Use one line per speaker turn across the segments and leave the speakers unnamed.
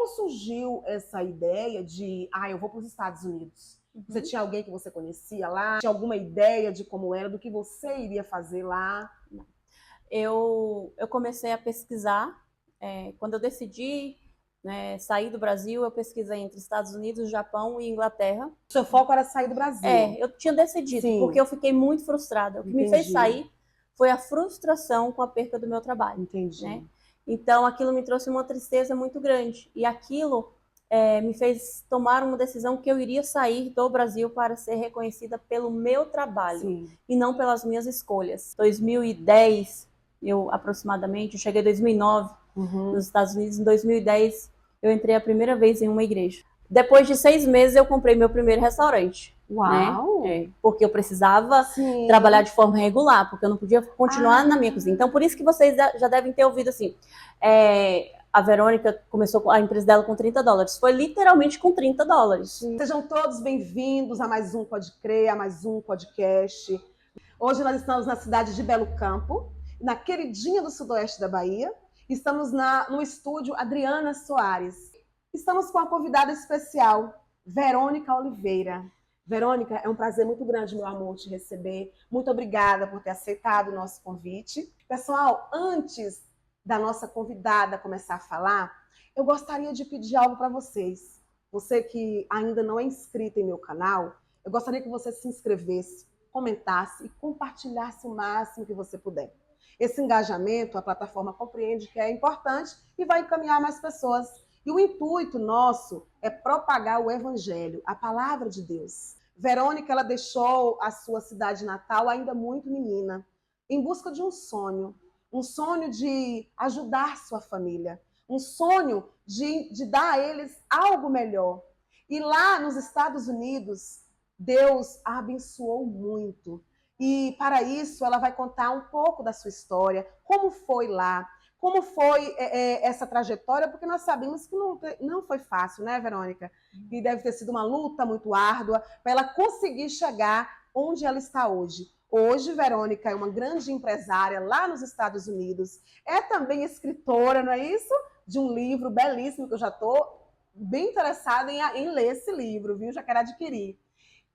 como surgiu essa ideia de, eu vou para os Estados Unidos? Você tinha alguém que você conhecia lá? Tinha alguma ideia de como era, do que você iria fazer lá?
Eu comecei a pesquisar, quando eu decidi, né, sair do Brasil, eu pesquisei entre Estados Unidos, Japão e Inglaterra.
Seu foco era sair do Brasil?
Eu tinha decidido,
Sim.
porque eu fiquei muito frustrada. O que me fez sair foi a frustração com a perca do meu trabalho.
Entendi.
Né? Então, aquilo me trouxe uma tristeza muito grande. E aquilo me fez tomar uma decisão que eu iria sair do Brasil para ser reconhecida pelo meu trabalho.
Sim.
E não pelas minhas escolhas. 2010, aproximadamente, eu cheguei em 2009 nos Estados Unidos. Em 2010, eu entrei a primeira vez em uma igreja. Depois de 6 meses, eu comprei meu primeiro restaurante.
Uau!
Né? Porque eu precisava trabalhar de forma regular, porque eu não podia continuar na minha cozinha. Então, por isso que vocês já devem ter ouvido assim. A Verônica começou a empresa dela com $30. Foi literalmente com $30.
Sejam todos bem-vindos a mais um Pode Crer, a mais um podcast. Hoje nós estamos na cidade de Belo Campo, na queridinha do sudoeste da Bahia. Estamos no estúdio Adriana Soares. Estamos com uma convidada especial, Verônica Oliveira. Verônica, é um prazer muito grande, meu amor, te receber. Muito obrigada por ter aceitado o nosso convite. Pessoal, antes da nossa convidada começar a falar, eu gostaria de pedir algo para vocês. Você que ainda não é inscrito em meu canal, eu gostaria que você se inscrevesse, comentasse e compartilhasse o máximo que você puder. Esse engajamento, a plataforma compreende que é importante e vai encaminhar mais pessoas. E o intuito nosso é propagar o evangelho, a palavra de Deus. Verônica, ela deixou a sua cidade natal ainda muito menina, em busca de um sonho de ajudar sua família, um sonho de dar a eles algo melhor. E lá nos Estados Unidos, Deus a abençoou muito. E para isso, ela vai contar um pouco da sua história, como foi lá, como foi essa trajetória, porque nós sabemos que não foi fácil, né, Verônica? E deve ter sido uma luta muito árdua para ela conseguir chegar onde ela está hoje. Hoje, Verônica é uma grande empresária lá nos Estados Unidos, é também escritora, não é isso? De um livro belíssimo, que eu já estou bem interessada em ler esse livro, viu? Já quero adquirir.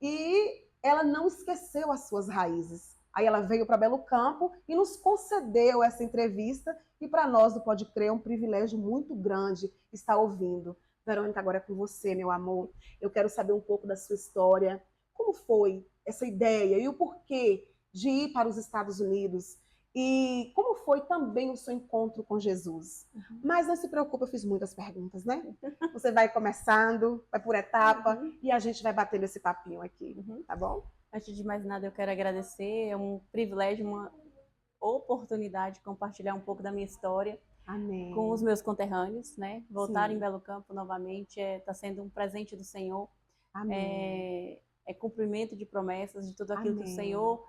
E ela não esqueceu as suas raízes. Aí ela veio para Belo Campo e nos concedeu essa entrevista, e para nós do Pode Crer é um privilégio muito grande estar ouvindo. Verônica, agora é com você, meu amor. Eu quero saber um pouco da sua história. Como foi essa ideia e o porquê de ir para os Estados Unidos? E como foi também o seu encontro com Jesus? Mas não se preocupe, eu fiz muitas perguntas, né? Você vai começando, vai por etapa, e a gente vai batendo esse papinho aqui, tá bom?
Antes de mais nada, eu quero agradecer. É um privilégio, uma oportunidade de compartilhar um pouco da minha história.
Amém.
Com os meus conterrâneos, né? Voltar em Belo Campo novamente está sendo um presente do Senhor.
Amém.
É cumprimento de promessas, de tudo aquilo
Amém.
que o Senhor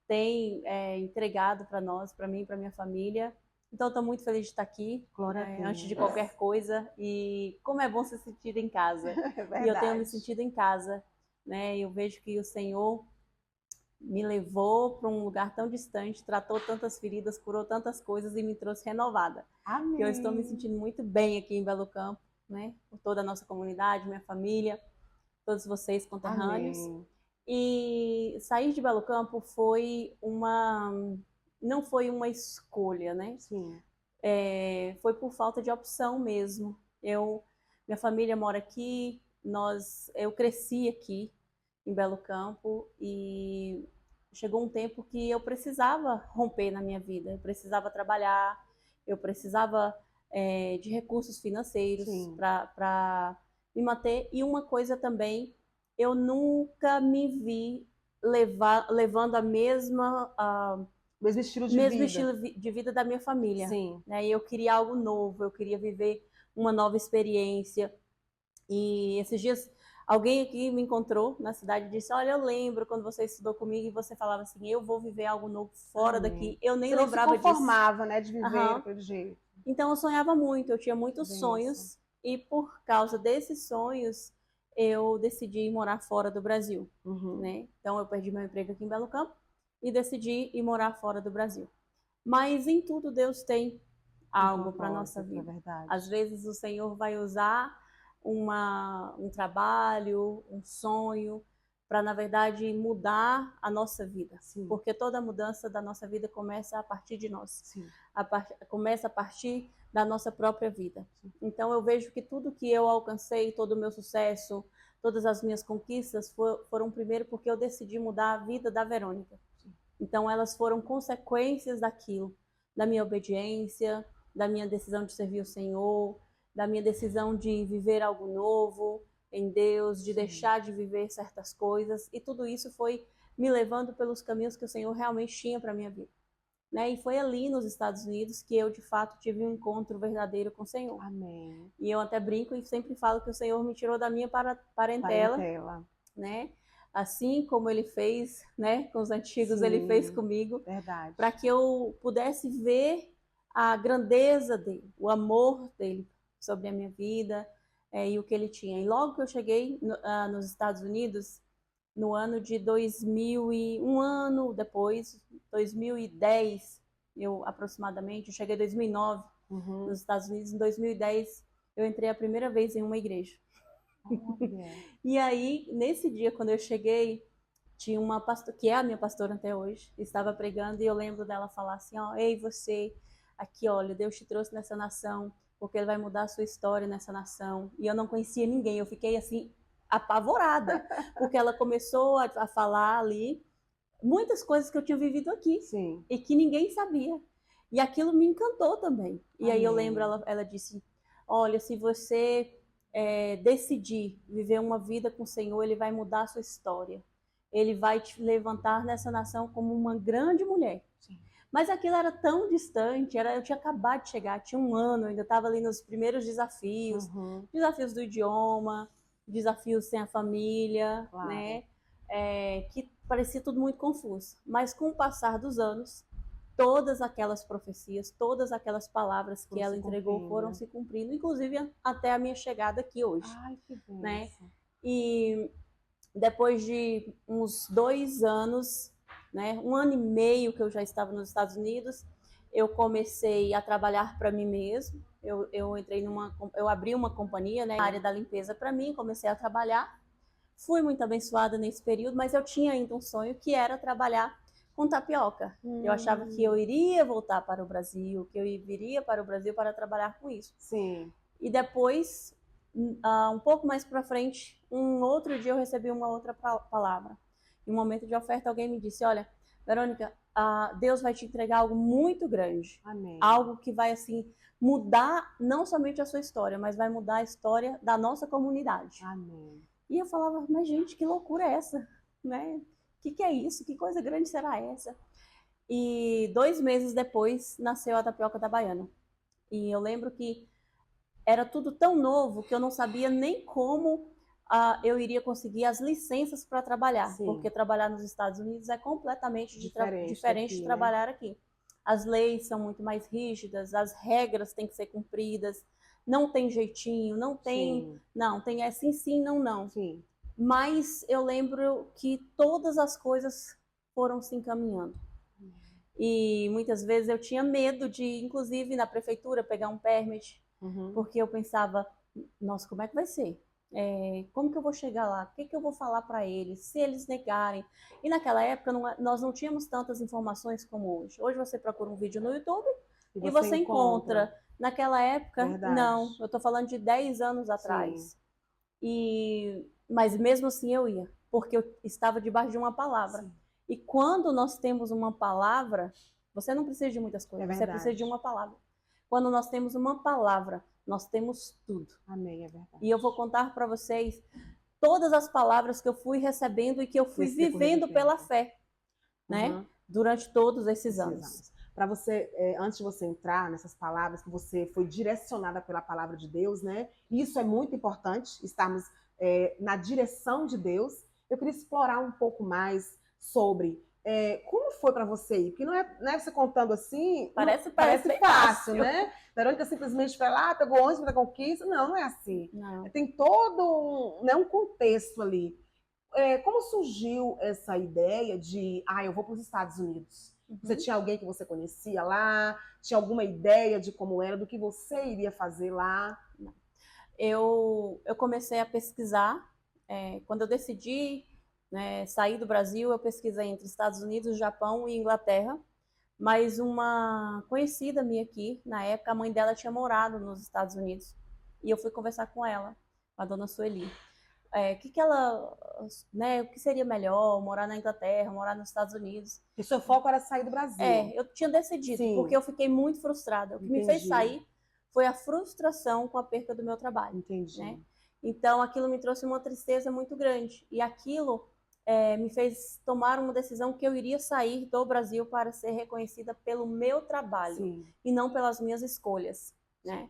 tem entregado para nós, para mim, para minha família. Então, estou muito feliz de estar aqui, antes de qualquer coisa. E como é bom se sentir em casa.
É
e eu tenho me sentido em casa, né? Eu vejo que o Senhor me levou para um lugar tão distante, tratou tantas feridas, curou tantas coisas e me trouxe renovada.
Amém.
Eu estou me sentindo muito bem aqui em Belo Campo, né? Por toda a nossa comunidade, minha família, todos vocês conterrâneos.
Amém.
E sair de Belo Campo não foi uma escolha, né?
Sim.
Foi por falta de opção mesmo. Minha família mora aqui, eu cresci aqui em Belo Campo e chegou um tempo que eu precisava romper na minha vida, eu precisava trabalhar, eu precisava de recursos financeiros para me manter. E uma coisa também, eu nunca me vi levando
mesmo estilo
de vida da minha família.
Sim.
Né? E eu queria algo novo, eu queria viver uma nova experiência. E esses dias alguém aqui me encontrou na cidade e disse: olha, eu lembro quando você estudou comigo e você falava assim, eu vou viver algo novo fora daqui. Eu nem lembrava disso.
Você nem se conformava, né, de viver daquele jeito.
Então eu sonhava muito, eu tinha muitos sonhos. E por causa desses sonhos, eu decidi morar fora do Brasil. Né? Então eu perdi meu emprego aqui em Belo Campo e decidi ir morar fora do Brasil. Mas em tudo Deus tem algo para a nossa
propósito, é
vida.
verdade.
Às vezes o Senhor vai usar um trabalho, um sonho, para, na verdade, mudar a nossa vida.
Sim.
Porque toda mudança da nossa vida começa a partir de nós.
Sim.
Começa a partir da nossa própria vida. Então, eu vejo que tudo que eu alcancei, todo o meu sucesso, todas as minhas conquistas foram primeiro porque eu decidi mudar a vida da Verônica. Então, elas foram consequências daquilo, da minha obediência, da minha decisão de servir o Senhor, da minha decisão de viver algo novo em Deus, de deixar de viver certas coisas. E tudo isso foi me levando pelos caminhos que o Senhor realmente tinha para a minha vida. Né? E foi ali nos Estados Unidos que eu, de fato, tive um encontro verdadeiro com o Senhor.
Amém.
E eu até brinco e sempre falo que o Senhor me tirou da minha parentela, né? Assim como ele fez, né, com os antigos,
Sim,
ele fez comigo,
verdade,
para que eu pudesse ver a grandeza dele, o amor dele sobre a minha vida e o que ele tinha. E logo que eu cheguei nos Estados Unidos, no ano de 2000 e um ano depois, 2010, aproximadamente, eu cheguei em 2009 nos Estados Unidos. Em 2010 eu entrei a primeira vez em uma igreja. E aí, nesse dia, quando eu cheguei, tinha uma pastora, que é a minha pastora até hoje, estava pregando, e eu lembro dela falar assim, ó, ei, você, aqui, olha, Deus te trouxe nessa nação, porque Ele vai mudar a sua história nessa nação. E eu não conhecia ninguém, eu fiquei assim, apavorada, porque ela começou a falar ali muitas coisas que eu tinha vivido aqui.
Sim.
E que ninguém sabia. E aquilo me encantou também. E aí eu lembro, ela disse, olha, se você decidir viver uma vida com o Senhor, Ele vai mudar a sua história. Ele vai te levantar nessa nação como uma grande mulher. Sim. Mas aquilo era tão distante, eu tinha acabado de chegar, tinha um ano, eu ainda estava ali nos primeiros desafios, desafios do idioma, desafios sem a família, claro, né? Que parecia tudo muito confuso. Mas com o passar dos anos, todas aquelas profecias, todas aquelas palavras que ela entregou foram se cumprindo, inclusive até a minha chegada aqui hoje.
Ai, que bênção.
Né? E depois de uns 2 anos, né, 1 ano e meio que eu já estava nos Estados Unidos, eu comecei a trabalhar para mim mesmo. Eu abri uma companhia, né, na área da limpeza para mim, comecei a trabalhar. Fui muito abençoada nesse período, mas eu tinha ainda um sonho que era trabalhar com tapioca. Eu achava que eu iria voltar para o Brasil, que eu viria para o Brasil para trabalhar com isso.
Sim.
E depois, um pouco mais para frente, um outro dia eu recebi uma outra palavra. Em um momento de oferta, alguém me disse, olha, Verônica, Deus vai te entregar algo muito grande.
Amém.
Algo que vai, assim, mudar não somente a sua história, mas vai mudar a história da nossa comunidade.
Amém.
E eu falava, mas gente, que loucura é essa? Né? O que é isso? Que coisa grande será essa? E 2 meses depois, nasceu a tapioca da Baiana. E eu lembro que era tudo tão novo que eu não sabia nem como eu iria conseguir as licenças para trabalhar. Sim. Porque trabalhar nos Estados Unidos é completamente diferente de trabalhar aqui. As leis são muito mais rígidas, as regras têm que ser cumpridas, não tem jeitinho, não tem... Sim. Não, tem sim, não. Sim. Mas eu lembro que todas as coisas foram se encaminhando. E muitas vezes eu tinha medo de, inclusive na prefeitura, pegar um permit, porque eu pensava, nossa, como é que vai ser? Como que eu vou chegar lá? O que eu vou falar para eles? Se eles negarem? E naquela época nós não tínhamos tantas informações como hoje. Hoje você procura um vídeo no YouTube e você encontra. Naquela época, verdade, não. Eu estou falando de 10 anos atrás. Mas mesmo assim eu ia, porque eu estava debaixo de uma palavra. Sim. E quando nós temos uma palavra, você não precisa de muitas coisas, você precisa de uma palavra. Quando nós temos uma palavra, nós temos tudo.
Amém, é verdade.
E eu vou contar para vocês todas as palavras que eu fui recebendo e que eu fui vivendo pela fé, né? Durante todos esses anos.
Para você, antes de você entrar nessas palavras, que você foi direcionada pela palavra de Deus, né? Isso é muito importante, estarmos na direção de Deus. Eu queria explorar um pouco mais sobre como foi para você ir, porque não é você contando assim, parece fácil, né? Verônica simplesmente foi lá, pegou ônibus da conquista, não é assim. Não. Tem todo um contexto ali. Como surgiu essa ideia de, eu vou para os Estados Unidos? Você tinha alguém que você conhecia lá? Tinha alguma ideia de como era, do que você iria fazer lá?
Eu comecei a pesquisar. Quando eu decidi, né, sair do Brasil, eu pesquisei entre Estados Unidos, Japão e Inglaterra. Mas uma conhecida minha aqui, na época, a mãe dela tinha morado nos Estados Unidos. E eu fui conversar com ela, com a dona Sueli. O que seria melhor, morar na Inglaterra, morar nos Estados Unidos?
E seu foco era sair do Brasil.
Eu tinha decidido,
Sim.
porque eu fiquei muito frustrada. O que me fez sair foi a frustração com a perca do meu trabalho.
Entendi.
Né? Então, aquilo me trouxe uma tristeza muito grande. E aquilo me fez tomar uma decisão que eu iria sair do Brasil para ser reconhecida pelo meu trabalho.
Sim.
E não pelas minhas escolhas. Né?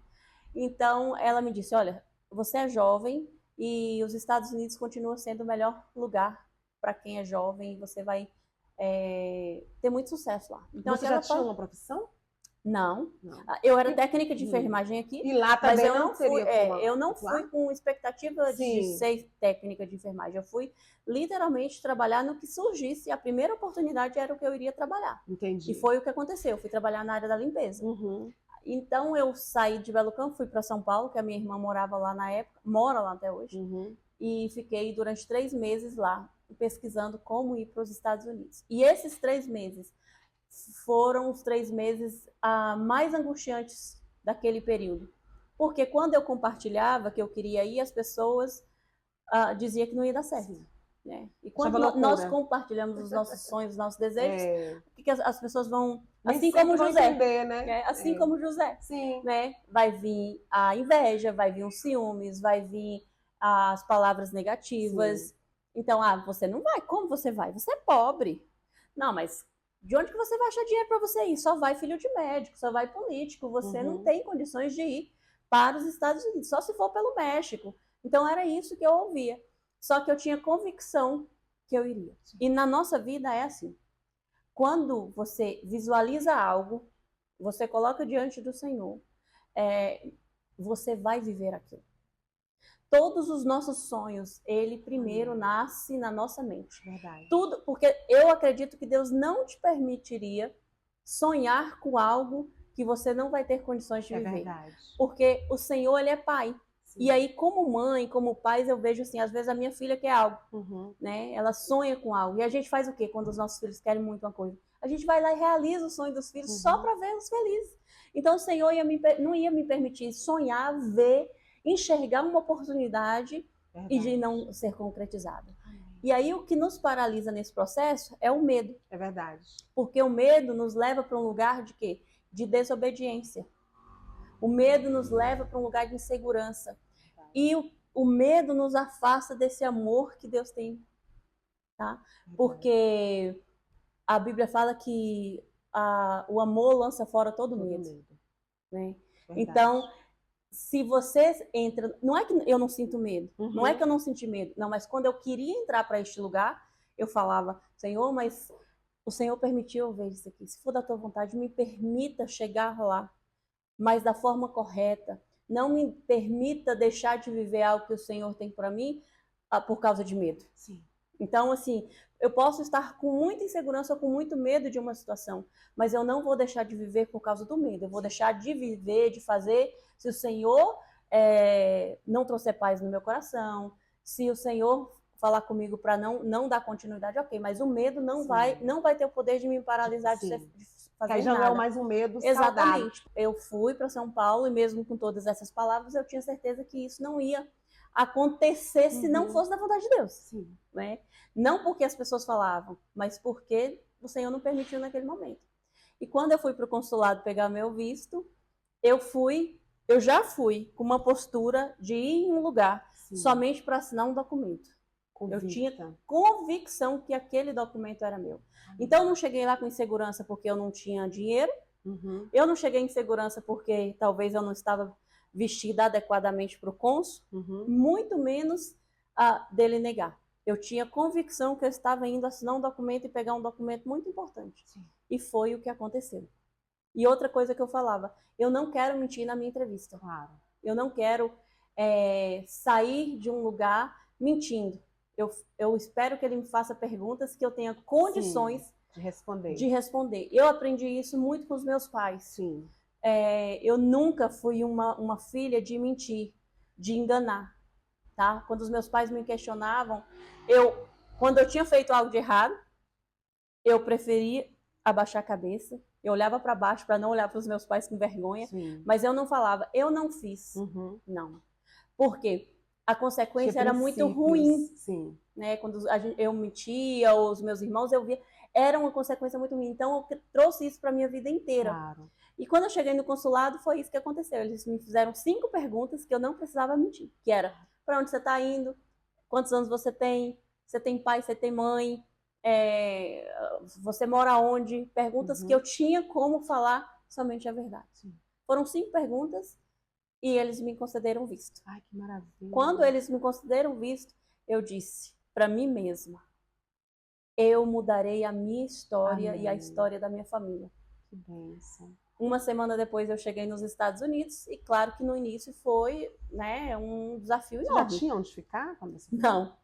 Então, ela me disse, olha, você é jovem e os Estados Unidos continuam sendo o melhor lugar para quem é jovem e você vai ter muito sucesso lá. Então,
você já tinha uma profissão?
Não. Eu era técnica de enfermagem aqui.
E lá também
mas eu
não
fui,
teria
eu não fui com expectativa
Sim.
de ser técnica de enfermagem. Eu fui literalmente trabalhar no que surgisse. A primeira oportunidade era o que eu iria trabalhar.
Entendi.
E foi o que aconteceu. Eu fui trabalhar na área da limpeza. Então eu saí de Belo Campo, fui para São Paulo, que a minha irmã morava lá na época, mora lá até hoje. E fiquei durante 3 meses lá, pesquisando como ir para os Estados Unidos. E esses 3 meses foram os 3 meses mais angustiantes daquele período. Porque quando eu compartilhava que eu queria ir, as pessoas diziam que não ia dar certo. Né? E quando nós compartilhamos os nossos sonhos, os nossos desejos, o que as pessoas vão... Assim como José.
Entender, né?
Assim como José.
Sim.
Né? Vai vir a inveja, vai vir os ciúmes, vai vir as palavras negativas. Sim. Então, você não vai. Como você vai? Você é pobre. Não, mas de onde que você vai achar dinheiro para você ir? Só vai filho de médico, só vai político. Você não tem condições de ir para os Estados Unidos, só se for pelo México. Então, era isso que eu ouvia. Só que eu tinha convicção que eu iria. E na nossa vida é assim. Quando você visualiza algo, você coloca diante do Senhor, você vai viver aquilo. Todos os nossos sonhos, ele primeiro nasce na nossa mente.
Verdade.
Tudo, porque eu acredito que Deus não te permitiria sonhar com algo que você não vai ter condições de viver.
Verdade.
Porque o Senhor, ele é pai. Sim. E aí, como mãe, como pais, eu vejo assim, às vezes a minha filha quer algo, né? Ela sonha com algo. E a gente faz o quê quando os nossos filhos querem muito uma coisa? A gente vai lá e realiza o sonho dos filhos só para vê-los felizes. Então, o Senhor não ia me permitir sonhar, ver, enxergar uma oportunidade e de não ser concretizada. E aí, o que nos paralisa nesse processo é o medo.
É verdade.
Porque o medo nos leva para um lugar de quê? De desobediência. O medo nos leva para um lugar de insegurança. E o medo nos afasta desse amor que Deus tem. Tá? Porque a Bíblia fala que o amor lança fora todo medo. Né? Então, se você entra... Não é que eu não sinto medo. Não é que eu não senti medo. Não, mas quando eu queria entrar para este lugar, eu falava, Senhor, mas o Senhor permitiu eu ver isso aqui. Se for da tua vontade, me permita chegar lá, mas da forma correta. Não me permita deixar de viver algo que o Senhor tem para mim por causa de medo.
Sim.
Então, assim, eu posso estar com muita insegurança ou com muito medo de uma situação, mas eu não vou deixar de viver por causa do medo. Eu vou deixar de viver, de fazer, se o Senhor não trouxer paz no meu coração, se o Senhor falar comigo para não dar continuidade, ok, mas o medo não vai ter o poder de me paralisar de fazer
aí já
nada.
não é mais um medo
Exatamente.
saudável.
Eu fui para São Paulo e mesmo com todas essas palavras, eu tinha certeza que isso não ia acontecer se não fosse da vontade de Deus.
Sim.
Né? Não porque as pessoas falavam, mas porque o Senhor não permitiu naquele momento. E quando eu fui para o consulado pegar meu visto, eu já fui com uma postura de ir em um lugar somente para assinar um documento. Eu tinha convicção que aquele documento era meu. Então, eu não cheguei lá com insegurança porque eu não tinha dinheiro. Eu não cheguei em insegurança porque talvez eu não estava vestida adequadamente para o cônsul. Muito menos dele negar. Eu tinha convicção que eu estava indo assinar um documento e pegar um documento muito importante. Sim. E foi o que aconteceu. E outra coisa que eu falava, eu não quero mentir na minha entrevista.
Claro.
Eu não quero sair de um lugar mentindo. Eu espero que ele me faça perguntas que eu tenha condições
De responder.
De responder. Eu aprendi isso muito com os meus pais.
Sim.
Eu nunca fui uma filha de mentir, de enganar, tá? Quando os meus pais me questionavam, quando eu tinha feito algo de errado, eu preferia abaixar a cabeça. Eu olhava para baixo para não olhar para os meus pais com vergonha,
Sim.
mas eu não falava, eu não fiz. Não. Por quê? A consequência era muito ruim.
Sim.
Né? Quando eu mentia, ou os meus irmãos, eu via, era uma consequência muito ruim. Então, eu trouxe isso para minha vida inteira.
Claro.
E quando eu cheguei no consulado, foi isso que aconteceu. Eles me fizeram 5 perguntas que eu não precisava mentir, que era, para onde você está indo? Quantos anos você tem? Você tem pai, você tem mãe? Você mora onde? Perguntas que eu tinha como falar somente a verdade.
Sim.
Foram 5 perguntas e eles me concederam visto.
Ai, que maravilha.
Quando eles me concederam visto, eu disse para mim mesma, eu mudarei a minha história. Amém. E a história da minha família.
Que bênção.
Uma semana depois eu cheguei nos Estados Unidos e claro que no início foi, né, um desafio enorme.
Já tinha onde ficar?
Não.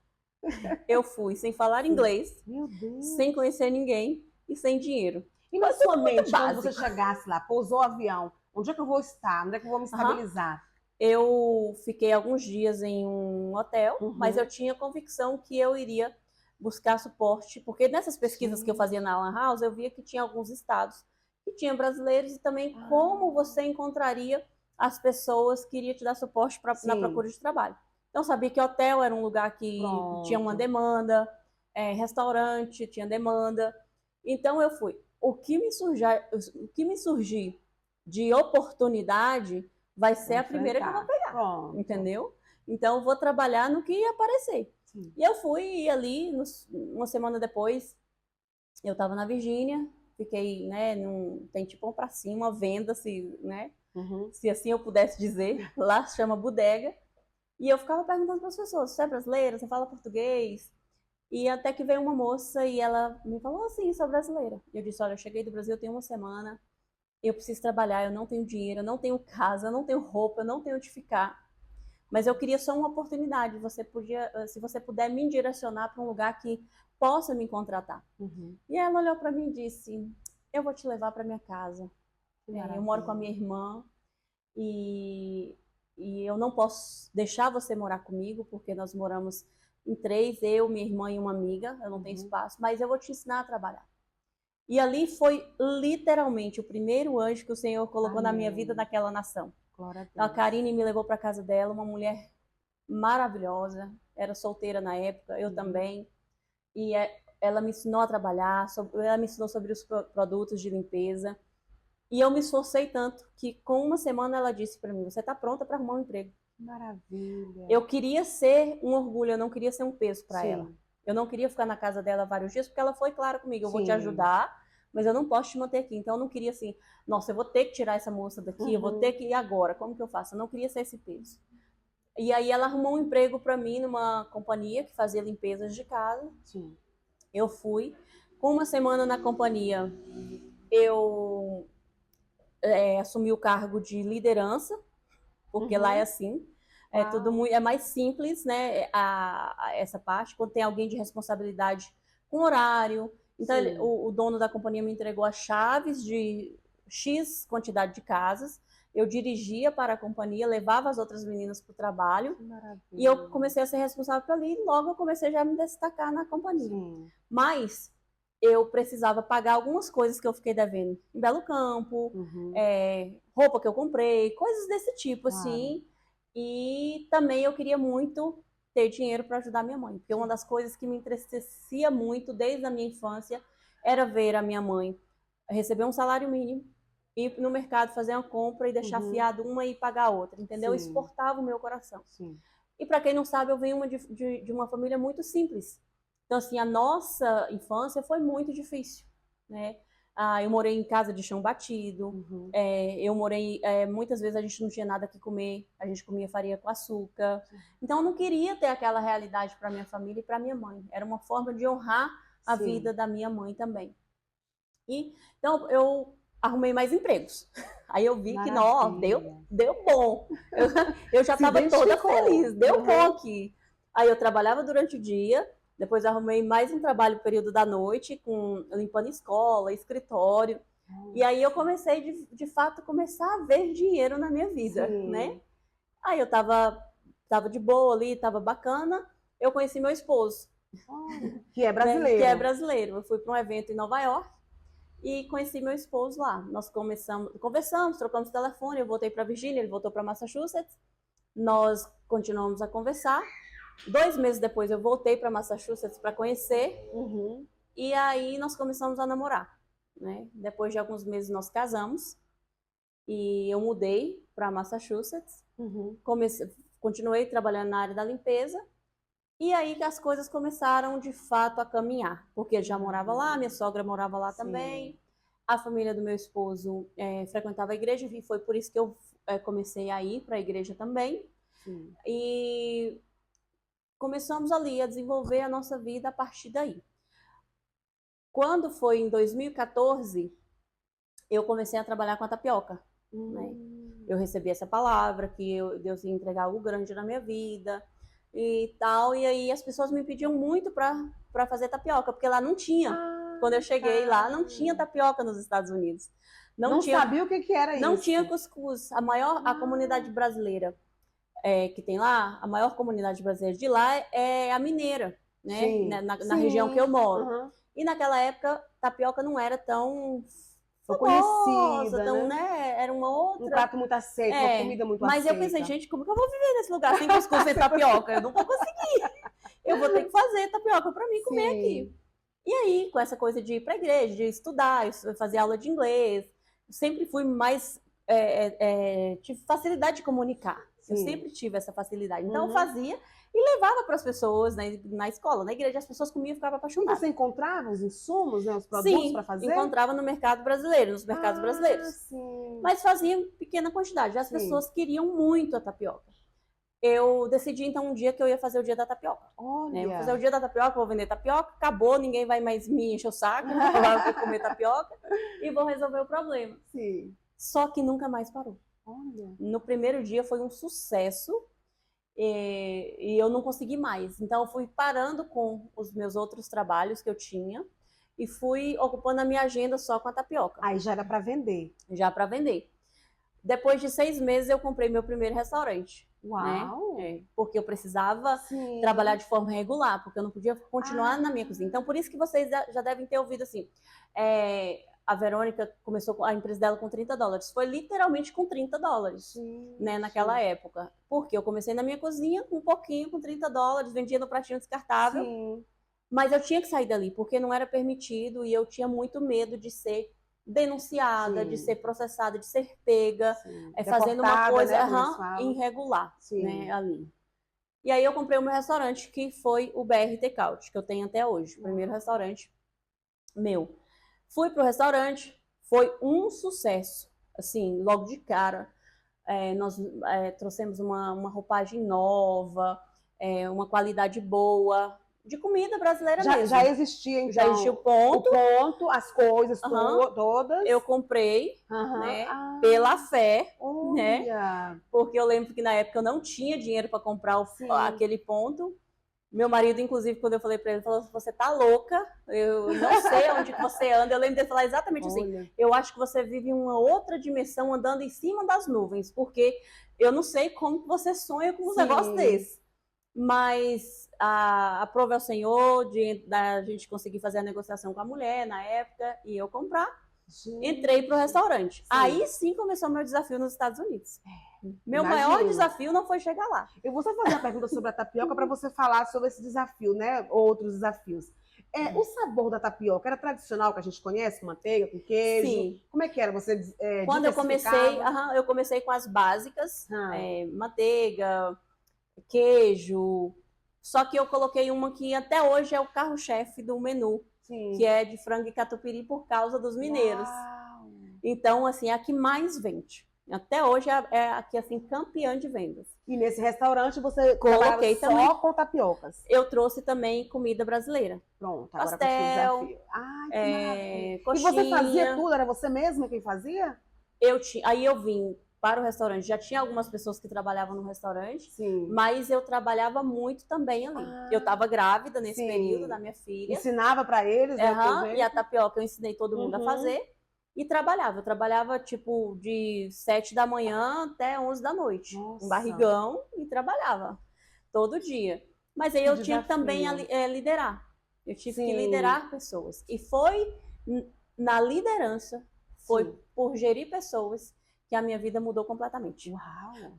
Eu fui sem falar inglês,
meu Deus,
sem conhecer ninguém e sem dinheiro.
E na sua mente, quando você chegasse lá, pousou o avião, onde é que eu vou estar? Onde é que eu vou me estabilizar?
Eu fiquei alguns dias em um hotel, mas eu tinha convicção que eu iria buscar suporte, porque nessas pesquisas que eu fazia na Lan House, eu via que tinha alguns estados que tinham brasileiros e também como você encontraria as pessoas que iriam te dar suporte na procura de trabalho. Então, eu sabia que hotel era um lugar que tinha uma demanda, restaurante tinha demanda. Então, eu fui. O que me surgir de oportunidade vai ser a primeira que eu vou pegar. Pronto. Entendeu? Então, eu vou trabalhar no que aparecer. Sim. E eu fui ali, uma semana depois, eu estava na Virgínia, fiquei, né, tem tipo um pracinho, uma venda, né? Se assim eu pudesse dizer, lá se chama bodega. E eu ficava perguntando para as pessoas, você é brasileira? Você fala português? E até que veio uma moça e ela me falou assim, sou brasileira. E eu disse, olha, eu cheguei do Brasil, tem uma semana, eu preciso trabalhar, eu não tenho dinheiro, eu não tenho casa, eu não tenho roupa, eu não tenho onde ficar. Mas eu queria só uma oportunidade, se você puder me direcionar para um lugar que possa me contratar. E ela olhou para mim e disse, eu vou te levar para minha casa. Eu moro com a minha irmã e eu não posso deixar você morar comigo, porque nós moramos em 3, eu, minha irmã e uma amiga, eu não tenho espaço, mas eu vou te ensinar a trabalhar. E ali foi literalmente o primeiro anjo que o Senhor colocou na minha vida naquela nação. Glória a Deus. Então, a Karine me levou para casa dela, uma mulher maravilhosa, era solteira na época, eu também, e ela me ensinou a trabalhar, ela me ensinou sobre os produtos de limpeza, e eu me esforcei tanto que com uma semana ela disse para mim, você está pronta para arrumar um emprego.
Maravilha.
Eu queria ser um orgulho, eu não queria ser um peso para ela. Eu não queria ficar na casa dela vários dias, porque ela foi clara comigo, eu vou te ajudar, mas eu não posso te manter aqui. Então eu não queria assim, nossa, eu vou ter que tirar essa moça daqui, eu vou ter que ir agora, como que eu faço? Eu não queria ser esse peso. E aí ela arrumou um emprego para mim numa companhia que fazia limpezas de casa. Eu fui. Com uma semana na companhia, eu assumi o cargo de liderança, porque lá é assim. É mais simples, né? Essa parte, quando tem alguém de responsabilidade com horário. Então, o dono da companhia me entregou as chaves de X quantidade de casas. Eu dirigia para a companhia, levava as outras meninas para o trabalho. E eu comecei a ser responsável por ali. E logo eu comecei já a me destacar na companhia. Mas eu precisava pagar algumas coisas que eu fiquei devendo em Belo Campo, roupa que eu comprei, coisas desse tipo, assim. E também eu queria muito ter dinheiro para ajudar minha mãe, porque uma das coisas que me entristecia muito desde a minha infância era ver a minha mãe receber um salário mínimo, ir no mercado fazer uma compra e deixar fiado uma e pagar a outra, entendeu? Exportava o meu coração. E para quem não sabe, eu venho de uma família muito simples. Então, assim, a nossa infância foi muito difícil, né? Eu morei em casa de chão batido, eu morei, muitas vezes a gente não tinha nada que comer, a gente comia farinha com açúcar. Então, eu não queria ter aquela realidade para minha família e para minha mãe. Era uma forma de honrar a vida da minha mãe também. Então, eu arrumei mais empregos. Aí eu vi que, não, deu bom. Eu já estava toda feliz, deu bom aqui. Aí eu trabalhava durante o dia, Depois arrumei mais um trabalho no período da noite, limpando escola, escritório. E aí eu comecei, de fato, começar a ver dinheiro na minha vida, né? Aí eu tava de boa ali, tava bacana. Eu conheci meu esposo.
Que é brasileiro.
Que é brasileiro. Eu fui para um evento em Nova York e conheci meu esposo lá. Nós conversamos, trocamos telefone, eu voltei para Virgínia, ele voltou para Massachusetts. Nós continuamos a conversar. 2 meses depois eu voltei para Massachusetts para conhecer. E aí nós começamos a namorar, né? Depois de alguns meses nós casamos e eu mudei para Massachusetts. Continuei trabalhando na área da limpeza. E aí que as coisas começaram de fato a caminhar, porque ele já morava lá, minha sogra morava lá também, a família do meu esposo frequentava a igreja, e foi por isso que eu comecei a ir para a igreja também. E começamos ali a desenvolver a nossa vida a partir daí. Quando foi em 2014, eu comecei a trabalhar com a tapioca. Né? Eu recebi essa palavra, que Deus ia entregar algo grande na minha vida e tal, e aí as pessoas me pediam muito para fazer tapioca, porque lá não tinha. Quando eu cheguei lá, não tinha tapioca nos Estados Unidos.
Não sabia o que era isso.
Não tinha cuscuz. A comunidade brasileira que tem lá, a maior comunidade brasileira de lá é a mineira, né? Na região que eu moro. E naquela época, tapioca não era tão
conhecida,
então, né? Era uma outra...
Um prato muito aceito, uma comida muito aceita.
Mas eu pensei, gente, como que eu vou viver nesse lugar sem cuscuz, sem tapioca? Eu não vou conseguir. Eu vou ter que fazer tapioca para mim comer aqui. E aí, com essa coisa de ir para a igreja, de estudar, fazer aula de inglês, eu sempre fui mais... tive facilidade de comunicar. Eu sempre tive essa facilidade. Então, eu fazia e levava para as pessoas na escola, na igreja. As pessoas comiam e ficavam apaixonadas.
E você encontrava os insumos, né, os produtos para fazer?
Sim, encontrava no mercado brasileiro, nos mercados brasileiros. Mas fazia em pequena quantidade. As pessoas queriam muito a tapioca. Eu decidi, então, um dia que eu ia fazer o dia da tapioca.
Olha!
Vou fazer o dia da tapioca, vou vender tapioca, acabou, ninguém vai mais me encher o saco, vou falar que comer tapioca e vou resolver o problema. Só que nunca mais parou.
Olha.
No primeiro dia foi um sucesso e eu não consegui mais. Então eu fui parando com os meus outros trabalhos que eu tinha e fui ocupando a minha agenda só com a tapioca.
Aí já era para vender?
Já para vender. Depois de 6 meses eu comprei meu primeiro restaurante.
Uau!
Né? Porque eu precisava trabalhar de forma regular, porque eu não podia continuar na minha cozinha. Então por isso que vocês já devem ter ouvido assim... A Verônica começou a empresa dela com $30. Foi literalmente com $30, né, naquela época. Porque eu comecei na minha cozinha com um pouquinho, com $30, vendia no pratinho descartável. Mas eu tinha que sair dali, porque não era permitido e eu tinha muito medo de ser denunciada, de ser processada, de ser pega, fazendo uma coisa irregular, né, ali. E aí eu comprei o meu restaurante, que foi o BRT Couch, que eu tenho até hoje, o primeiro restaurante meu. Fui pro restaurante, foi um sucesso, assim, logo de cara. Nós trouxemos uma roupagem nova, uma qualidade boa, de comida brasileira mesmo.
Já existia, então?
Já existia o ponto.
O ponto, as coisas todas.
Eu comprei, né, pela fé, né? Porque eu lembro que na época eu não tinha dinheiro para comprar aquele ponto. Meu marido, inclusive, quando eu falei para ele, falou: você tá louca, eu não sei onde que você anda. Eu lembro dele falar exatamente assim: eu acho que você vive em uma outra dimensão andando em cima das nuvens, porque eu não sei como você sonha com um negócio desse. Mas aprove ao Senhor da gente conseguir fazer a negociação com a mulher na época e eu comprar. Entrei pro restaurante. Aí sim começou meu desafio nos Estados Unidos. Meu maior desafio não foi chegar lá.
Eu vou só fazer uma pergunta sobre a tapioca para você falar sobre esse desafio, né? Outros desafios. O sabor da tapioca era tradicional que a gente conhece, manteiga com queijo? Sim. Como é que era? Você
quando eu comecei com as básicas, manteiga, queijo. Só que eu coloquei uma que até hoje é o carro-chefe do menu, que é de frango e catupiry por causa dos mineiros. Então, assim, é a que mais vende. Até hoje é aqui, assim, campeã de vendas.
E nesse restaurante você coloquei só com tapiocas?
Eu trouxe também comida brasileira.
Pronto,
agora pastel,
que coxinha. E você fazia tudo? Era você mesma quem fazia?
Aí eu vim para o restaurante. Já tinha algumas pessoas que trabalhavam no restaurante,
Sim.
mas eu trabalhava muito também ali. Eu estava grávida nesse
sim.
período da minha filha.
Ensinava para eles, né,
E a tapioca eu ensinei todo mundo a fazer. E trabalhava. Eu trabalhava, tipo, de 7 da manhã até 11 da noite.
Nossa.
Um barrigão e trabalhava todo dia. Mas aí
Que
eu tinha que também
desafio.
liderar. Eu tive
Sim.
que liderar pessoas. E foi na liderança, foi
Sim.
por gerir pessoas que a minha vida mudou completamente.
Uau.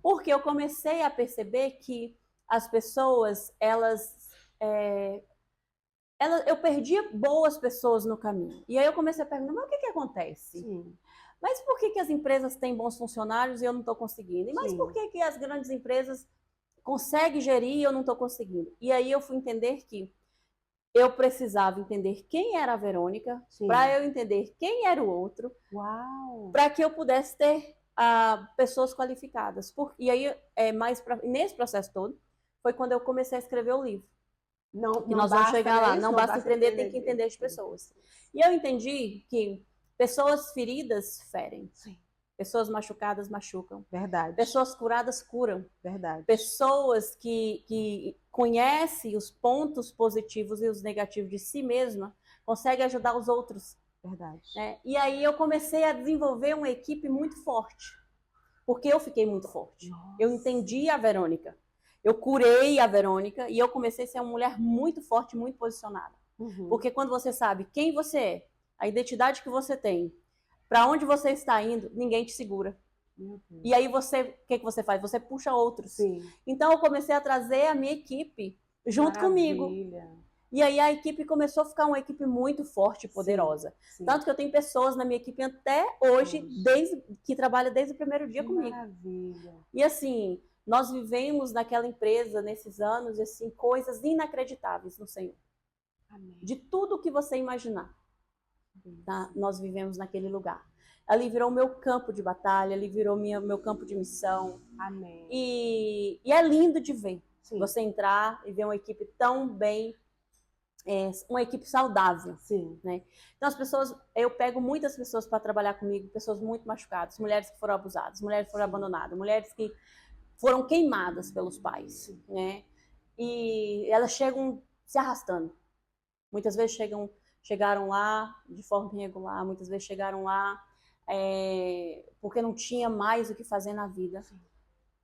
Porque eu comecei a perceber que as pessoas, eu perdia boas pessoas no caminho. E aí eu comecei a perguntar, mas o que acontece?
Sim.
Mas por que as empresas têm bons funcionários e eu não estou conseguindo? E mas
Sim.
por que as grandes empresas conseguem gerir e eu não estou conseguindo? E aí eu fui entender que eu precisava entender quem era a Verônica, para eu entender quem era o outro, para que eu pudesse ter pessoas qualificadas. E aí, nesse processo todo, foi quando eu comecei a escrever o livro. Que nós vamos chegar lá. Não basta empreender, tem que entender as pessoas. E eu entendi que pessoas feridas ferem.
Sim.
Pessoas machucadas machucam.
Verdade.
Pessoas curadas curam.
Verdade.
Pessoas que conhecem os pontos positivos e os negativos de si mesma conseguem ajudar os outros.
Verdade.
E aí eu comecei a desenvolver uma equipe muito forte. Porque eu fiquei muito forte.
Nossa.
Eu entendi a Verônica. Eu curei a Verônica e eu comecei a ser uma mulher muito forte, muito posicionada. Porque quando você sabe quem você é, a identidade que você tem, para onde você está indo, ninguém te segura. E aí o que você faz? Você puxa outros.
Sim.
Então eu comecei a trazer a minha equipe junto comigo. E aí a equipe começou a ficar uma equipe muito forte e poderosa. Sim. Tanto que eu tenho pessoas na minha equipe até hoje, que trabalham desde o primeiro dia comigo.
Maravilha.
E assim, nós vivemos naquela empresa, nesses anos, assim, coisas inacreditáveis no Senhor.
Amém.
De tudo que você imaginar. Tá? Nós vivemos naquele lugar. Ali virou meu campo de batalha, ali virou meu campo de missão.
Amém.
E é lindo de ver.
Sim.
Você entrar e ver uma equipe tão bem, uma equipe saudável.
Sim.
Né? Então as pessoas, eu pego muitas pessoas para trabalhar comigo, pessoas muito machucadas, mulheres que foram abusadas, mulheres que foram abandonadas, mulheres que foram queimadas pelos pais, né? E elas chegam se arrastando. Muitas vezes chegaram lá de forma irregular, muitas vezes chegaram lá porque não tinha mais o que fazer na vida. Sim.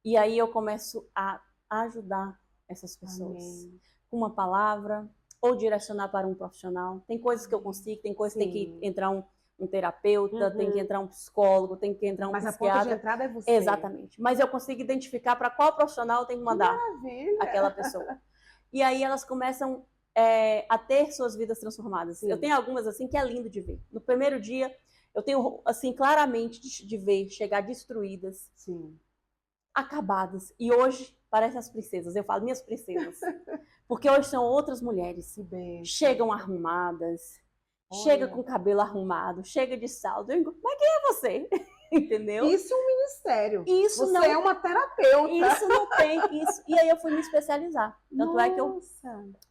E aí eu começo a ajudar essas pessoas. Amém. Com uma palavra, ou direcionar para um profissional. Tem coisas que eu consigo, tem coisas que tem que entrar um terapeuta, tem que entrar um psicólogo, tem que entrar um psiquiatra.
Mas a porta de entrada é você.
Exatamente. Mas eu consigo identificar para qual profissional eu tenho que mandar aquela pessoa. E aí elas começam a ter suas vidas transformadas. Sim. Eu tenho algumas assim que é lindo de ver. No primeiro dia, eu tenho assim claramente de ver chegar destruídas, sim, acabadas. E hoje parecem as princesas. Eu falo minhas princesas. Porque hoje são outras mulheres. Chegam arrumadas, chega com o cabelo arrumado, chega de salto. Mas quem é você? Entendeu?
Isso é um ministério.
Isso
você
não
é uma terapeuta.
Isso não tem. Isso. E aí eu fui me especializar. Tanto
Nossa.
É que eu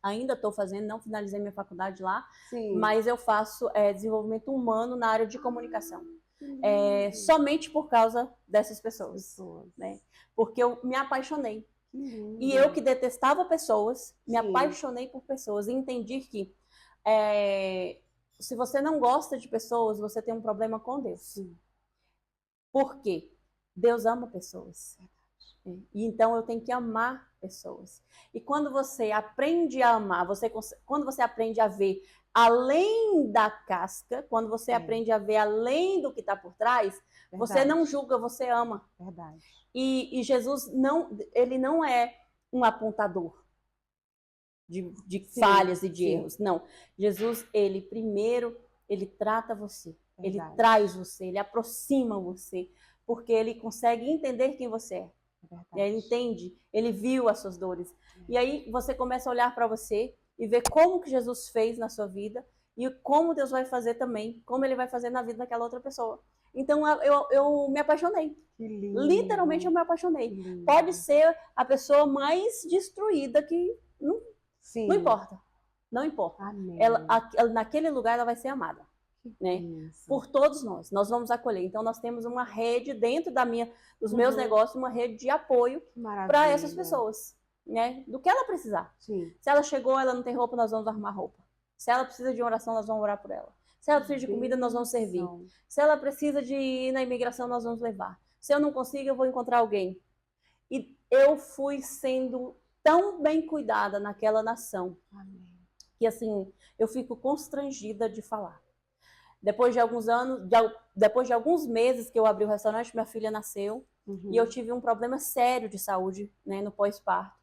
ainda estou fazendo, não finalizei minha faculdade lá,
sim,
mas eu faço desenvolvimento humano na área de comunicação. Somente por causa dessas pessoas. Né? Porque eu me apaixonei. E eu que detestava pessoas, me apaixonei por pessoas e entendi que se você não gosta de pessoas, você tem um problema com Deus. Sim. Por quê? Deus ama pessoas. E então eu tenho que amar pessoas. E quando você aprende a amar, quando você aprende a ver além da casca, quando você aprende a ver além do que está por trás, você não julga, você ama.
Verdade.
E Jesus ele não é um apontador de falhas e de erros. Não. Jesus, ele trata você. Verdade. Ele traz você, ele aproxima você, porque ele consegue entender quem você é. Ele entende, ele viu as suas dores. E aí você começa a olhar para você e ver como que Jesus fez na sua vida e como Deus vai fazer também, como ele vai fazer na vida daquela outra pessoa. Então eu me apaixonei.
Que lindo.
Literalmente eu me apaixonei. Pode ser a pessoa mais destruída que não importa. Não importa.
Amém.
Ela, naquele lugar ela vai ser amada. né?
Isso.
Por todos nós vamos acolher. Então, nós temos uma rede dentro dos meus negócios, uma rede de apoio para essas pessoas, né? Do que ela precisar.
Sim.
Se ela chegou, ela não tem roupa, nós vamos arrumar roupa. Se ela precisa de oração, nós vamos orar por ela. Se ela precisa de comida, nós vamos servir. Se ela precisa de ir na imigração, nós vamos levar. Se eu não consigo, eu vou encontrar alguém. E eu fui sendo tão bem cuidada naquela nação.
Amém.
Que assim, eu fico constrangida de falar. Depois de alguns anos, depois de alguns meses que eu abri o restaurante, minha filha nasceu e eu tive um problema sério de saúde, né, no pós-parto.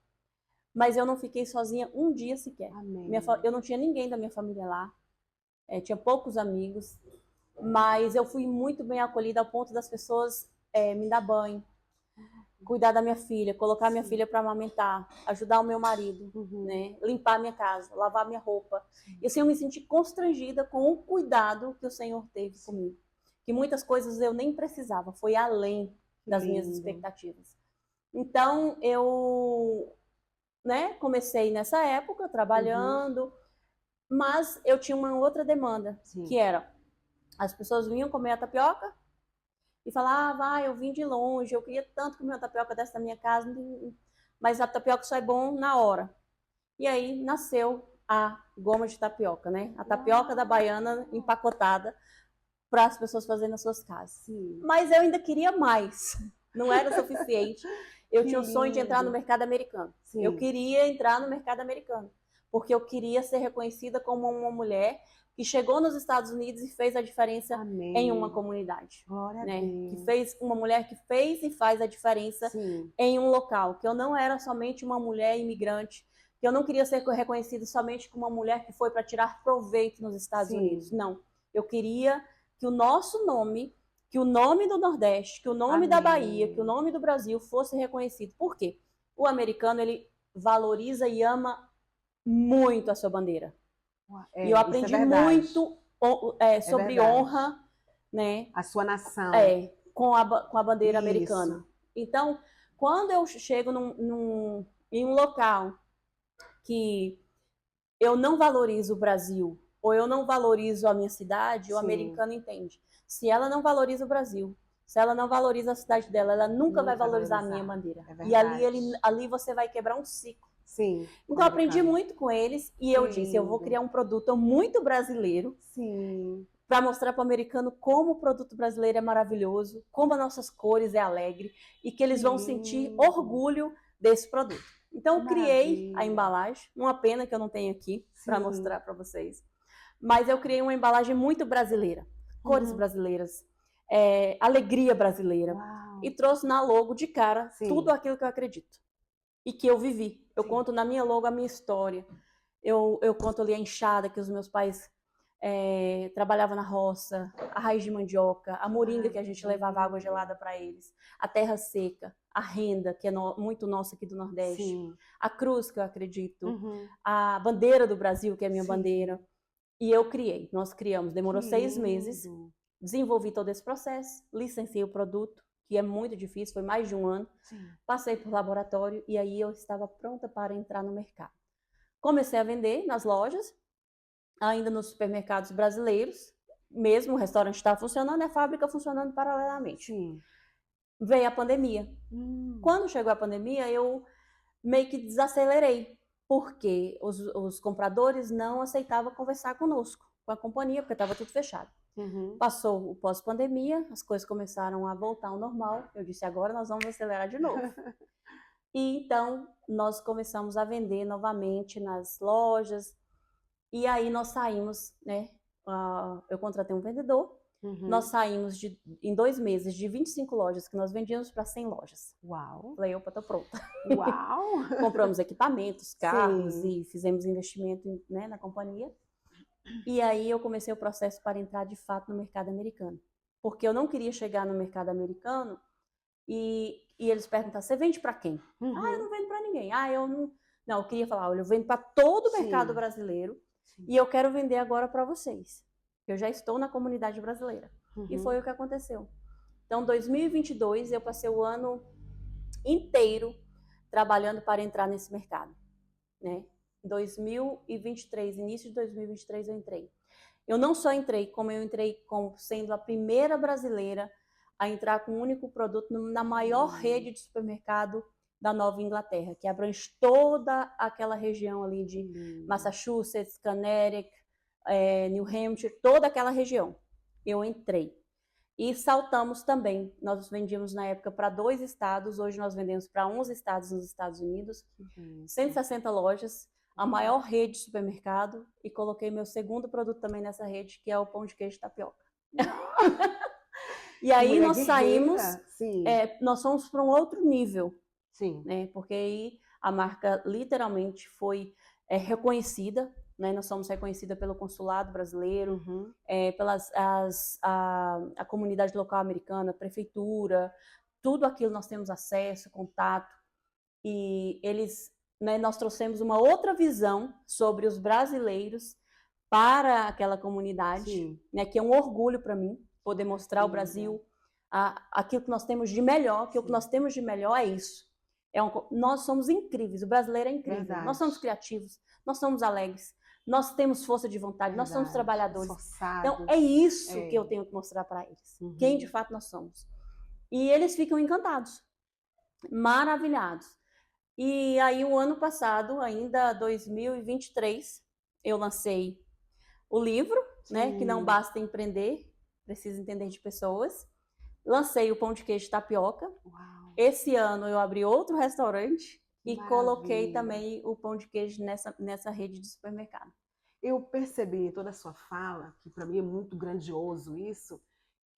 Mas eu não fiquei sozinha um dia sequer. Eu não tinha ninguém da minha família lá, tinha poucos amigos, mas eu fui muito bem acolhida ao ponto das pessoas me dar banho, cuidar da minha filha, colocar minha filha para amamentar, ajudar o meu marido, né? Limpar a minha casa, lavar minha roupa. E assim, eu me senti constrangida com o cuidado que o Senhor teve comigo. Que muitas coisas eu nem precisava, foi além das minhas expectativas. Então, eu, né, comecei nessa época trabalhando, mas eu tinha uma outra demanda, que era, as pessoas vinham comer a tapioca, e falava, eu vim de longe, eu queria tanto comer uma tapioca dessa na minha casa, mas a tapioca só é bom na hora. E aí nasceu a goma de tapioca, né? A tapioca da Baiana empacotada para as pessoas fazerem nas suas casas. Mas eu ainda queria mais, não era o suficiente. Eu tinha o sonho de entrar no mercado americano. Eu queria entrar no mercado americano, porque eu queria ser reconhecida como uma mulher que chegou nos Estados Unidos e fez a diferença em uma comunidade. Né? Uma mulher que fez e faz a diferença em um local, que eu não era somente uma mulher imigrante, que eu não queria ser reconhecida somente como uma mulher que foi para tirar proveito nos Estados Unidos. Não. Eu queria que o nosso nome, que o nome do Nordeste, que o nome da Bahia, que o nome do Brasil fosse reconhecido. Por quê? O americano, ele valoriza e ama muito a sua bandeira. E eu aprendi muito sobre honra, né?
A sua nação.
Com a bandeira americana. Então, quando eu chego em um local que eu não valorizo o Brasil, ou eu não valorizo a minha cidade, o americano entende. Se ela não valoriza o Brasil, se ela não valoriza a cidade dela, ela nunca vai valorizar a minha bandeira. E ali você vai quebrar um ciclo. Então eu aprendi muito com eles e eu disse, eu vou criar um produto muito brasileiro para mostrar para o americano como o produto brasileiro é maravilhoso, como as nossas cores é alegre e que eles vão sentir orgulho desse produto. Então eu criei a embalagem, uma pena que eu não tenho aqui para mostrar para vocês, mas eu criei uma embalagem muito brasileira, cores brasileiras, alegria brasileira. E trouxe na logo de cara tudo aquilo que eu acredito e que eu vivi. Eu conto na minha logo a minha história. Eu conto ali a enxada que os meus pais trabalhavam na roça, a raiz de mandioca, a moringa que a gente levava água gelada para eles, a terra seca, a renda, que é muito nossa aqui do Nordeste, a cruz, que eu acredito, a bandeira do Brasil, que é a minha bandeira. E eu criei, nós criamos, demorou 6 meses, desenvolvi todo esse processo, licenciei o produto, que é muito difícil, foi mais de um ano. Passei por laboratório e aí eu estava pronta para entrar no mercado. Comecei a vender nas lojas, ainda nos supermercados brasileiros, mesmo o restaurante estava funcionando e a fábrica funcionando paralelamente. Veio a pandemia. Quando chegou a pandemia, eu meio que desacelerei, porque os compradores não aceitavam conversar conosco, com a companhia, porque estava tudo fechado. Passou o pós-pandemia, as coisas começaram a voltar ao normal. Eu disse, agora nós vamos acelerar de novo. E então, nós começamos a vender novamente nas lojas. E aí nós saímos, né? Eu contratei um vendedor. Nós saímos em 2 meses de 25 lojas que nós vendíamos para 100 lojas.
Uau!
Falei, opa, tô pronta.
Uau!
Compramos equipamentos, carros e fizemos investimento, né, na companhia. E aí eu comecei o processo para entrar de fato no mercado americano. Porque eu não queria chegar no mercado americano e eles perguntavam, você vende para quem? Eu não vendo para ninguém. Eu não... Não, eu queria falar, olha, eu vendo para todo o mercado brasileiro e eu quero vender agora para vocês. Eu já estou na comunidade brasileira. E foi o que aconteceu. Então, 2022, eu passei o ano inteiro trabalhando para entrar nesse mercado, né? 2023, início de 2023 eu entrei. Eu não só entrei, como eu entrei como sendo a primeira brasileira a entrar com um único produto na maior rede de supermercado da Nova Inglaterra, que abrange toda aquela região ali de Massachusetts, Connecticut, New Hampshire, toda aquela região. Eu entrei. E saltamos também. Nós vendíamos na época para 2 estados, hoje nós vendemos para 11 estados nos Estados Unidos, 160 lojas, a maior rede de supermercado, e coloquei meu segundo produto também nessa rede, que é o pão de queijo de tapioca. E aí nós saímos, nós fomos para um outro nível, né? Porque aí a marca literalmente foi reconhecida, né? Nós somos reconhecidas pelo consulado brasileiro, a comunidade local americana, prefeitura, tudo aquilo nós temos acesso, contato, e eles, né, nós trouxemos uma outra visão sobre os brasileiros para aquela comunidade, né, que é um orgulho para mim, poder mostrar ao Brasil aquilo que nós temos de melhor, que o que nós temos de melhor é isso. Nós somos incríveis, o brasileiro é incrível, verdade. Nós somos criativos, nós somos alegres, nós temos força de vontade, verdade. Nós somos trabalhadores. Esforçados. Então é isso que eu tenho que mostrar para eles, quem de fato nós somos. E eles ficam encantados, maravilhados. E aí o ano passado, ainda 2023, eu lancei o livro, né, que não basta empreender, precisa entender de pessoas. Lancei o pão de queijo de tapioca. Uau. Esse ano eu abri outro restaurante e coloquei também o pão de queijo nessa rede de supermercado.
Eu percebi toda a sua fala, que para mim é muito grandioso isso,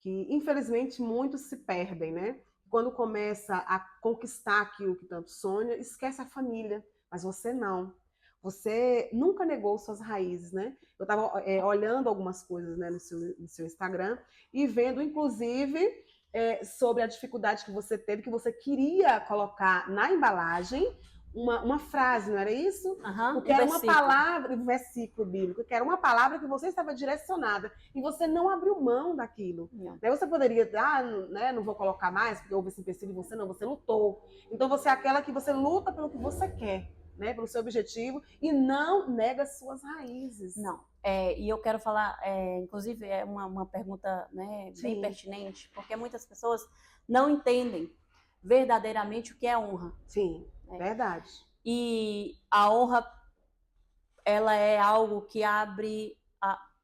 que infelizmente muitos se perdem, né? Quando começa a conquistar aquilo que tanto sonha, esquece a família, mas você não. Você nunca negou suas raízes, né? Eu estava olhando algumas coisas, né, no seu Instagram e vendo, inclusive, sobre a dificuldade que você teve, que você queria colocar na embalagem uma frase, não era isso? Porque era uma palavra, um versículo bíblico, que era uma palavra que você estava direcionada e você não abriu mão daquilo. Daí você poderia, né, não vou colocar mais, porque houve esse empecilho em você, não, você lutou. Então você é aquela que você luta pelo que você quer, né, pelo seu objetivo, e não nega suas raízes.
Não. E eu quero falar, inclusive, é uma pergunta, né, bem pertinente, porque muitas pessoas não entendem verdadeiramente o que é honra.
Sim, verdade.
E a honra, ela é algo que abre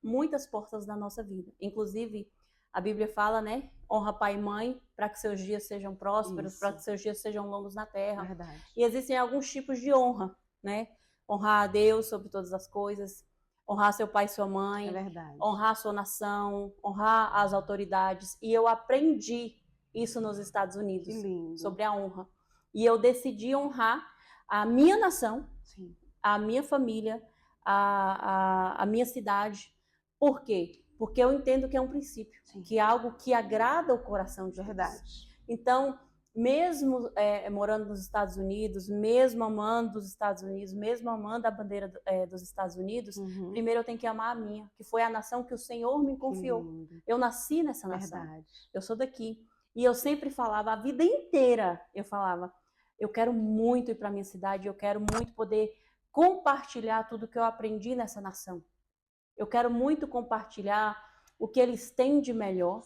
muitas portas na nossa vida. Inclusive, a Bíblia fala, né, honra pai e mãe, para que seus dias sejam prósperos, para que seus dias sejam longos na terra.
Verdade.
E existem alguns tipos de honra, né? Honrar a Deus sobre todas as coisas, honrar seu pai e sua mãe, honrar a sua nação, honrar as autoridades. E eu aprendi isso nos Estados Unidos, sobre a honra. E eu decidi honrar a minha nação, a minha família, a minha cidade. Por quê? Porque eu entendo que é um princípio, que é algo que agrada o coração de Deus. Então, mesmo morando nos Estados Unidos, mesmo amando os Estados Unidos, mesmo amando a bandeira dos Estados Unidos, primeiro eu tenho que amar a minha, que foi a nação que o Senhor me confiou. Eu nasci nessa nação, eu sou daqui. E eu sempre falava, a vida inteira, eu falava, eu quero muito ir para a minha cidade, eu quero muito poder compartilhar tudo que eu aprendi nessa nação. Eu quero muito compartilhar o que eles têm de melhor,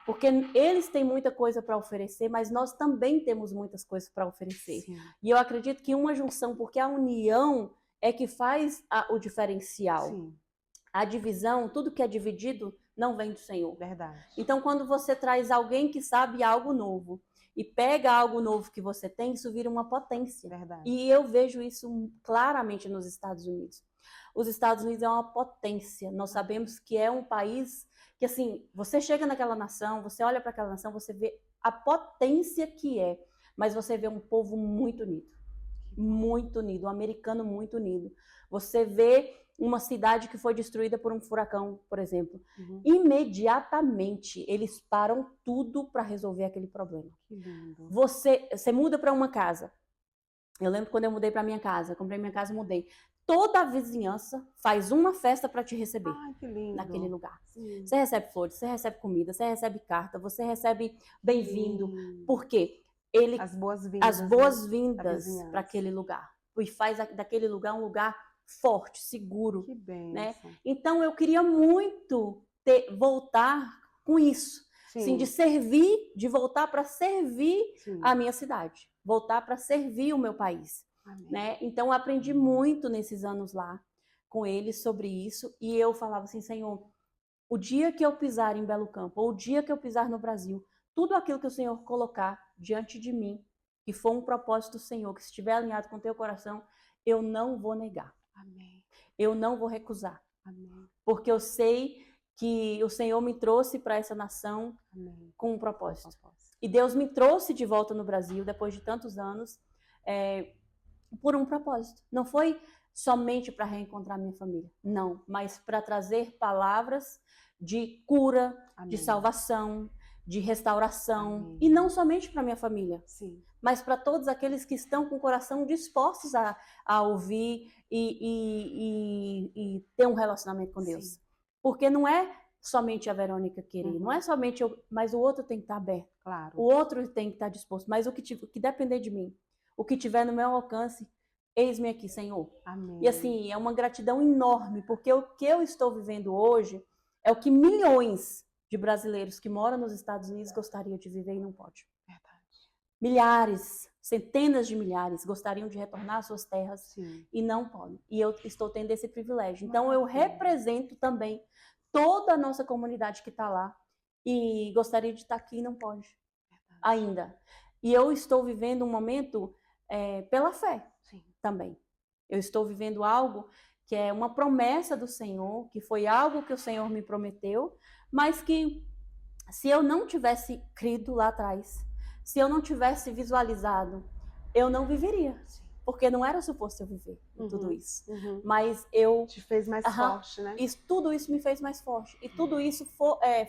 porque eles têm muita coisa para oferecer, mas nós também temos muitas coisas para oferecer. E eu acredito que uma junção, porque a união é que faz o diferencial. A divisão, tudo que é dividido, não vem do Senhor.
Verdade.
Então, quando você traz alguém que sabe algo novo e pega algo novo que você tem, isso vira uma potência.
Verdade.
E eu vejo isso claramente nos Estados Unidos. Os Estados Unidos é uma potência. Nós sabemos que é um país que, assim, você chega naquela nação, você olha para aquela nação, você vê a potência que é, mas você vê um povo muito unido. Muito unido, um americano muito unido. Você vê uma cidade que foi destruída por um furacão, por exemplo. Imediatamente, eles param tudo para resolver aquele problema. Você muda para uma casa. Eu lembro quando eu mudei para minha casa, comprei minha casa e mudei. Toda a vizinhança faz uma festa para te receber.
Ai, que lindo.
Naquele lugar. Você recebe flores, você recebe comida, você recebe carta, você recebe bem-vindo. Por quê? As boas-vindas para aquele lugar. E faz daquele lugar um lugar forte, seguro,
Que
né?
bênção.
Então eu queria muito voltar com isso, assim, de
Sim,
servir, de voltar para servir
sim.
a minha cidade, voltar para servir o meu país,
Amém.
né? Então eu aprendi muito nesses anos lá com eles sobre isso e eu falava assim, Senhor, o dia que eu pisar em Belo Campo, ou o dia que eu pisar no Brasil, tudo aquilo que o Senhor colocar diante de mim, que for um propósito do Senhor, que estiver alinhado com o teu coração, eu não vou negar.
Amém.
Eu não vou recusar.
Amém.
Porque eu sei que o Senhor me trouxe para essa nação
Amém.
com um propósito. E Deus me trouxe de volta no Brasil, depois de tantos anos, por um propósito. Não foi somente para reencontrar minha família, não, mas para trazer palavras de cura,
Amém.
de salvação, de restauração,
Amém.
e não somente para minha família,
Sim.
mas para todos aqueles que estão com o coração dispostos a ouvir e ter um relacionamento com Deus.
Sim.
Porque não é somente a Verônica querer, não é somente eu, mas o outro tem que estar aberto.
Claro.
O outro tem que estar disposto, mas o que depender de mim, o que tiver no meu alcance, eis-me aqui, Senhor.
Amém.
E assim, é uma gratidão enorme, porque o que eu estou vivendo hoje é o que milhões de brasileiros que moram nos Estados Unidos gostariam de viver e não pode.
Verdade.
Milhares, centenas de milhares gostariam de retornar às suas terras.
Sim.
E não podem. E eu estou tendo esse privilégio. Então eu represento também toda a nossa comunidade que está lá e gostaria de estar aqui e não pode. Verdade. Ainda. E eu estou vivendo um momento pela fé. Sim. Também. Eu estou vivendo algo que é uma promessa do Senhor, que foi algo que o Senhor me prometeu, mas que se eu não tivesse crido lá atrás, se eu não tivesse visualizado, eu não viveria. Sim. Porque não era suposto eu viver tudo isso. Mas eu...
Te fez mais forte, né?
Tudo isso me fez mais forte. E tudo isso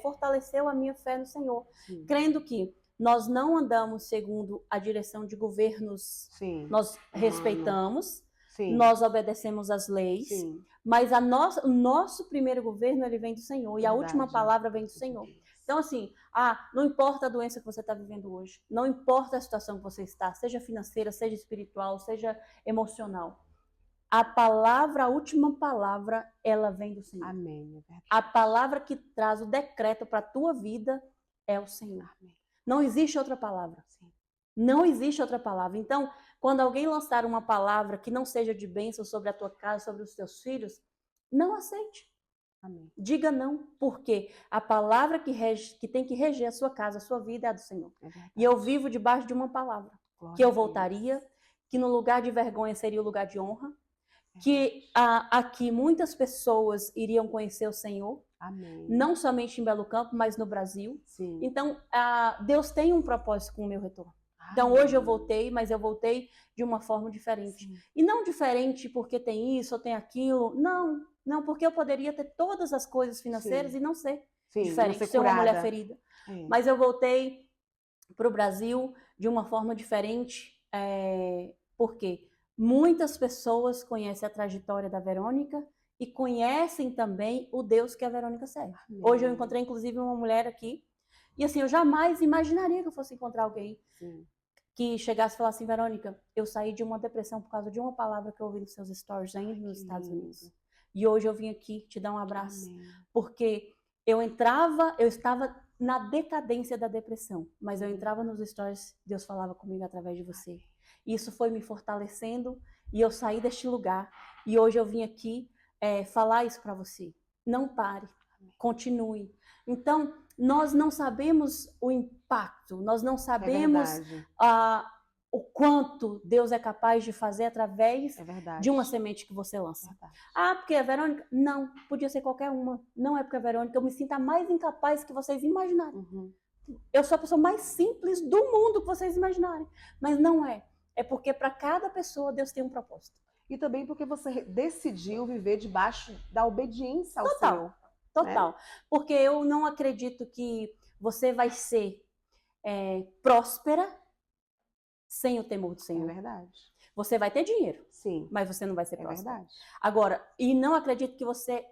fortaleceu a minha fé no Senhor. Sim. Crendo que nós não andamos segundo a direção de governos. Sim. Nós respeitamos, sim, nós obedecemos às leis, sim, mas o nosso primeiro governo ele vem do Senhor. Verdade. E a última palavra vem do Senhor. Então, assim, não importa a doença que você está vivendo hoje, não importa a situação que você está, seja financeira, seja espiritual, seja emocional, a última palavra, ela vem do Senhor. Amém. A palavra que traz o decreto para a tua vida é o Senhor. Amém. Não existe outra palavra. Sim. Não existe outra palavra. Então, quando alguém lançar uma palavra que não seja de bênção sobre a tua casa, sobre os teus filhos, não aceite. Amém. Diga não, porque a palavra que tem que reger a sua casa, a sua vida é a do Senhor. E eu vivo debaixo de uma palavra. Glória que eu voltaria, que no lugar de vergonha seria o lugar de honra, que aqui muitas pessoas iriam conhecer o Senhor. Amém. Não somente em Belo Campo, mas no Brasil. Sim. Então, Deus tem um propósito com o meu retorno. Então, hoje eu voltei, mas eu voltei de uma forma diferente. Sim. E não diferente porque tem isso ou tem aquilo. Não, porque eu poderia ter todas as coisas financeiras, sim, e não ser, sim, diferente, não ser uma mulher ferida. É. Mas eu voltei para o Brasil de uma forma diferente, porque muitas pessoas conhecem a trajetória da Verônica e conhecem também o Deus que a Verônica serve. Amém. Hoje eu encontrei, inclusive, uma mulher aqui, e assim, eu jamais imaginaria que eu fosse encontrar alguém, sim, que chegasse e falasse assim, Verônica, eu saí de uma depressão por causa de uma palavra que eu ouvi nos seus stories ainda nos Estados Unidos. E hoje eu vim aqui te dar um abraço. Amém. Porque eu estava na decadência da depressão, mas eu entrava nos stories, Deus falava comigo através de você. E isso foi me fortalecendo e eu saí deste lugar. E hoje eu vim aqui falar isso para você. Não pare, continue. Então, nós não sabemos o impacto, nós não sabemos o quanto Deus é capaz de fazer através de uma semente que você lança. Porque é Verônica? Não, podia ser qualquer uma. Não é porque é Verônica, eu me sinto a mais incapaz que vocês imaginarem. Eu sou a pessoa mais simples do mundo que vocês imaginarem. Mas não é. É porque para cada pessoa Deus tem um propósito.
E também porque você decidiu viver debaixo da obediência ao
Total,
Senhor.
Total. Né? Porque eu não acredito que você vai ser próspera sem o temor do Senhor.
É verdade.
Você vai ter dinheiro,
sim,
mas você não vai ser próspero.
É verdade.
Agora, e não acredito que você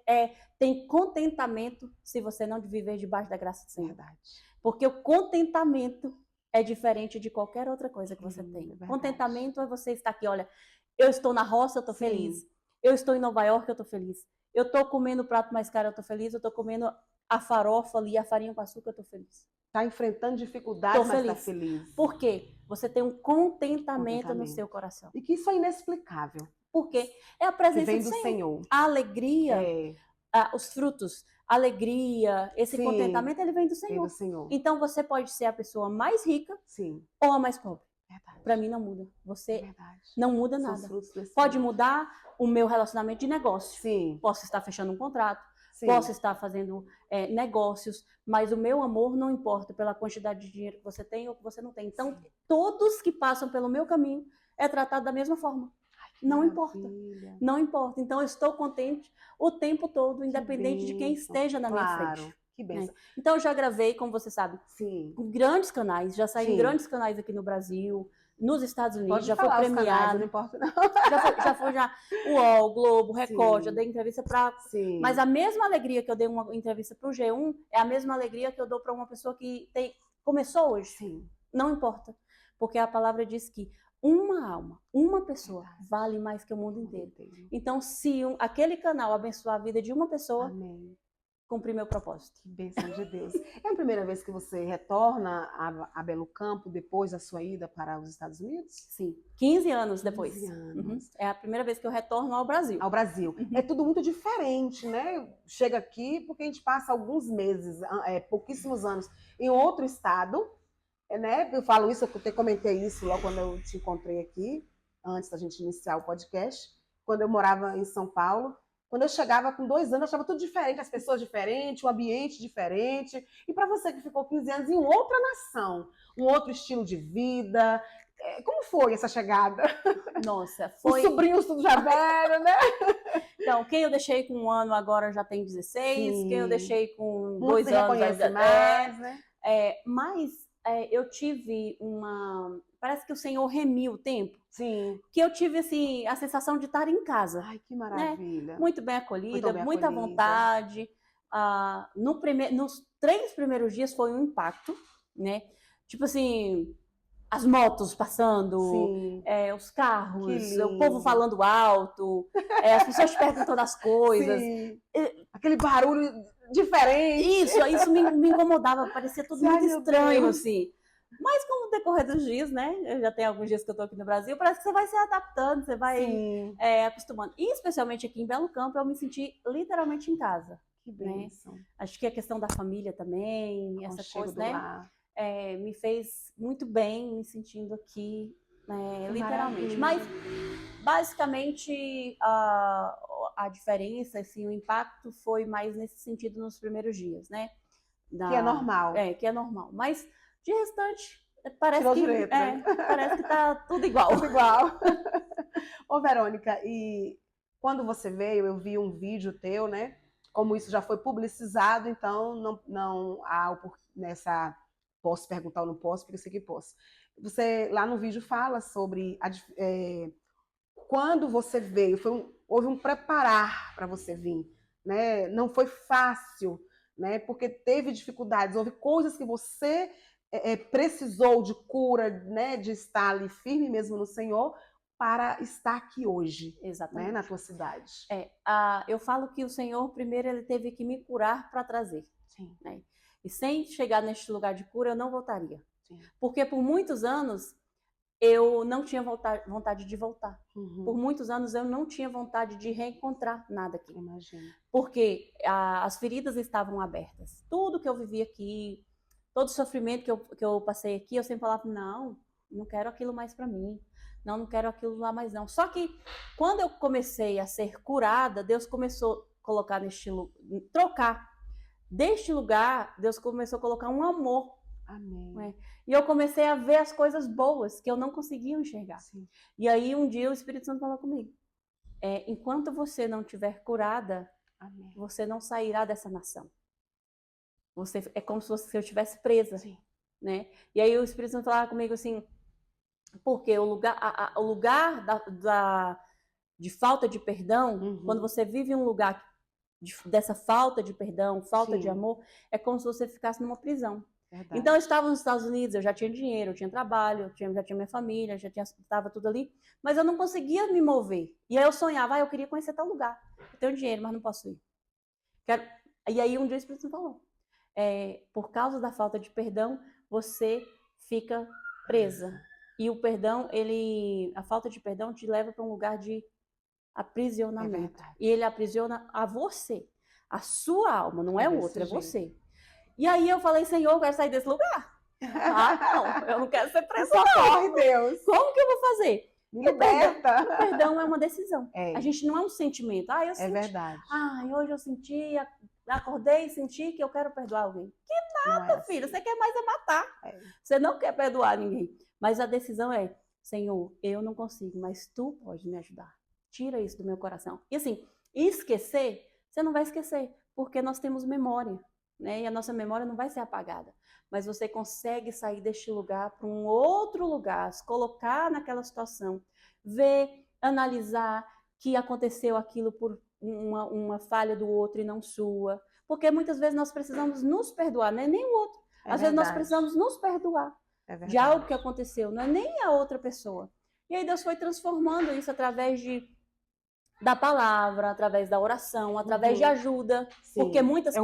tem contentamento se você não viver debaixo da graça do Senhor. É verdade. Porque o contentamento é diferente de qualquer outra coisa que você tem. Contentamento é você estar aqui, olha, eu estou na roça, eu estou feliz. Eu estou em Nova York, eu estou feliz. Eu estou comendo o prato mais caro, eu estou feliz. Eu estou comendo a farofa ali, a farinha com açúcar, eu estou feliz.
Está enfrentando dificuldades, mas está feliz.
Por quê? Você tem um contentamento no seu coração.
E que isso é inexplicável.
Porque é a presença
que vem do Senhor.
A alegria, os frutos, a alegria, esse contentamento, ele vem do Senhor.
Vem do Senhor.
Então você pode ser a pessoa mais rica ou a mais pobre. Para mim não muda. Você não muda nada. Pode mudar o meu relacionamento de negócio.
Sim.
Posso estar fechando um contrato, posso estar fazendo negócios, mas o meu amor não importa pela quantidade de dinheiro que você tem ou que você não tem. Então, todos que passam pelo meu caminho é tratado da mesma forma. Não importa. Não importa. Então, eu estou contente o tempo todo, independente de quem esteja na minha frente.
Que benção.
Então, eu já gravei, como você sabe, com grandes canais, já saí em grandes canais aqui no Brasil, nos Estados Unidos, já foi premiado.
Não importa, não.
Já foi UOL, Globo, Record, já dei entrevista para. Mas a mesma alegria que eu dei uma entrevista para o G1 é a mesma alegria que eu dou para uma pessoa que começou hoje. Não importa. Porque a palavra diz que uma alma, uma pessoa, vale mais que o mundo inteiro. Então, se aquele canal abençoar a vida de uma pessoa, cumprir meu propósito.
Que bênção de Deus. É a primeira vez que você retorna a Belo Campo depois da sua ida para os Estados Unidos?
Sim, 15 anos depois.
15 anos.
É a primeira vez que eu retorno ao Brasil.
Ao Brasil. É tudo muito diferente, né? Chega aqui porque a gente passa alguns meses, pouquíssimos anos, em outro estado, né? Eu falo isso, eu até comentei isso logo quando eu te encontrei aqui, antes da gente iniciar o podcast, quando eu morava em São Paulo. Quando eu chegava com 2 anos, eu achava tudo diferente, as pessoas diferentes, o ambiente diferente. E para você que ficou 15 anos em outra nação, um outro estilo de vida, como foi essa chegada?
Nossa, foi...
Os sobrinhos tudo já velho, né?
Então, quem eu deixei com 1 ano agora já tem 16, quem eu deixei com 2 anos
já mais, né?
Mas eu tive parece que o Senhor remiu o tempo.
Sim.
Que eu tive, assim, a sensação de estar em casa.
Ai, que maravilha.
Né? Muito bem acolhida, muita vontade. Nos 3 primeiros dias foi um impacto, né? Tipo assim, as motos passando, os carros, o povo falando alto, as pessoas perguntando as coisas.
Aquele barulho diferente.
Isso me incomodava, parecia tudo muito estranho, assim. Mas com o decorrer dos dias, né? Eu já tenho alguns dias que eu tô aqui no Brasil, parece que você vai se adaptando, você vai acostumando. E especialmente aqui em Belo Campo, eu me senti literalmente em casa.
Que bênção.
Né? Acho que a questão da família também, essa coisa, né? Me fez muito bem me sentindo aqui, literalmente. Mas, basicamente, a diferença, assim, o impacto foi mais nesse sentido nos primeiros dias, né?
Que é normal.
Que é normal. Mas, de restante, parece que tá tudo igual.
Tudo igual. Ô, Verônica, e quando você veio, eu vi um vídeo teu, né? Como isso já foi publicizado, então não há nessa... Posso perguntar ou não posso, porque eu sei que posso. Você, lá no vídeo, fala sobre quando você veio, houve um preparar para você vir, né? Não foi fácil, né? Porque teve dificuldades, houve coisas que você precisou de cura, né? De estar ali firme mesmo no Senhor, para estar aqui hoje, né? Na tua cidade.
Eu falo que o Senhor, primeiro, ele teve que me curar para trazer.
Sim.
Né? E sem chegar neste lugar de cura, eu não voltaria.
Sim.
Porque por muitos anos, eu não tinha vontade de voltar.
Uhum.
Por muitos anos, eu não tinha vontade de reencontrar nada aqui.
Imagina.
Porque as feridas estavam abertas. Tudo que eu vivi aqui, todo o sofrimento que eu passei aqui, eu sempre falava, não quero aquilo mais para mim. Não quero aquilo lá mais não. Só que, quando eu comecei a ser curada, Deus começou a colocar trocar. Deste lugar, Deus começou a colocar um amor.
Amém.
Né? E eu comecei a ver as coisas boas que eu não conseguia enxergar.
Sim.
E aí, um dia, o Espírito Santo falou comigo. Enquanto você não estiver curada,
Amém.
Você não sairá dessa nação. É como se eu estivesse presa.
Sim.
Né? E aí, o Espírito Santo falava comigo assim, porque o lugar de falta de perdão, quando você vive um lugar dessa falta de perdão, falta de amor, é como se você ficasse numa prisão.
Verdade.
Então, eu estava nos Estados Unidos, eu já tinha dinheiro, eu tinha trabalho, já tinha minha família, estava tudo ali, mas eu não conseguia me mover. E aí eu sonhava, eu queria conhecer tal lugar. Eu tenho dinheiro, mas não posso ir. E aí um dia o Espírito Santo falou, por causa da falta de perdão, você fica presa. E o perdão, a falta de perdão te leva para um lugar de aprisionamento. E ele aprisiona a você, a sua alma, não é o outro, é você. E aí eu falei, Senhor, eu quero sair desse lugar. Não, eu não quero ser presa.
Socorre, Deus.
Como que eu vou fazer?
Me liberta.
O perdão é uma decisão. A gente não é um sentimento. Eu senti.
É verdade.
Hoje eu senti, acordei e senti que eu quero perdoar alguém. Que nada, filho. Você quer mais matar. Você não quer perdoar ninguém. Mas a decisão é, Senhor, eu não consigo, mas Tu pode me ajudar. Tira isso do meu coração. E assim, esquecer, você não vai esquecer, porque nós temos memória. Né? E a nossa memória não vai ser apagada, mas você consegue sair deste lugar para um outro lugar, se colocar naquela situação, ver, analisar que aconteceu aquilo por uma falha do outro e não sua, porque muitas vezes nós precisamos nos perdoar, não é nem o outro, às vezes nós precisamos nos perdoar de algo que aconteceu, não é nem a outra pessoa. E aí Deus foi transformando isso através da palavra, através da oração, através de ajuda, porque muitas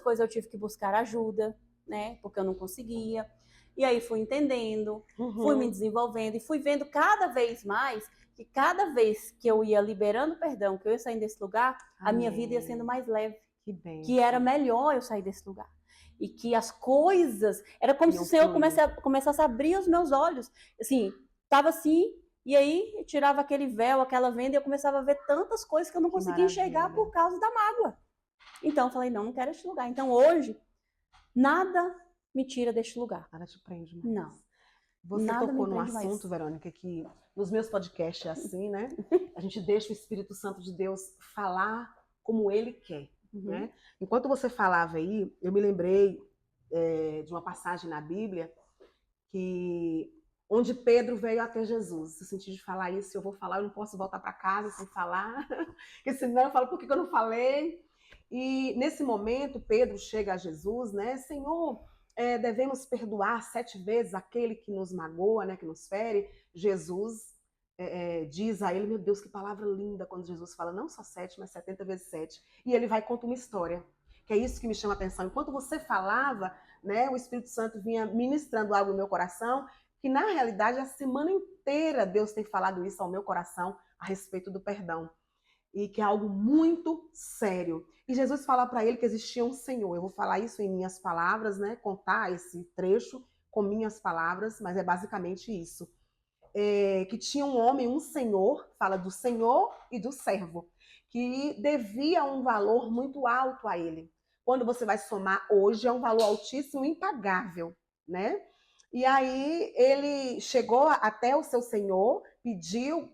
coisas eu tive que buscar ajuda, né? Porque eu não conseguia. E aí fui entendendo, fui me desenvolvendo e fui vendo cada vez mais que cada vez que eu ia liberando perdão, que eu ia saindo desse lugar, a minha vida ia sendo mais leve. Que era melhor eu sair desse lugar. E que as coisas, era como se o Senhor começasse a abrir os meus olhos. Assim, estava assim. E aí, eu tirava aquele véu, aquela venda, e eu começava a ver tantas coisas que eu não conseguia enxergar por causa da mágoa. Então, eu falei, não quero este lugar. Então, hoje, nada me tira deste lugar.
Nada te prende mais.
Não.
Você tocou num assunto, Verônica, que nos meus podcasts é assim, né? A gente deixa o Espírito Santo de Deus falar como Ele quer, né? Enquanto você falava aí, eu me lembrei de uma passagem na Bíblia onde Pedro veio até Jesus. Eu senti de falar isso, eu vou falar, eu não posso voltar para casa sem falar, porque senão eu falo, por que eu não falei? E nesse momento, Pedro chega a Jesus, né? Senhor, devemos perdoar 7 vezes aquele que nos magoa, né? Que nos fere. Jesus diz a ele, meu Deus, que palavra linda, quando Jesus fala, não só 7, mas 70 vezes 7. E ele vai e conta uma história, que é isso que me chama a atenção. Enquanto você falava, né? O Espírito Santo vinha ministrando algo no meu coração, que na realidade a semana inteira Deus tem falado isso ao meu coração a respeito do perdão. E que é algo muito sério. E Jesus fala para ele que existia um Senhor. Eu vou falar isso em minhas palavras, né? Contar esse trecho com minhas palavras, mas é basicamente isso. Que tinha um homem, um senhor, fala do senhor e do servo, que devia um valor muito alto a ele. Quando você vai somar hoje, é um valor altíssimo, impagável, né? E aí ele chegou até o seu senhor, pediu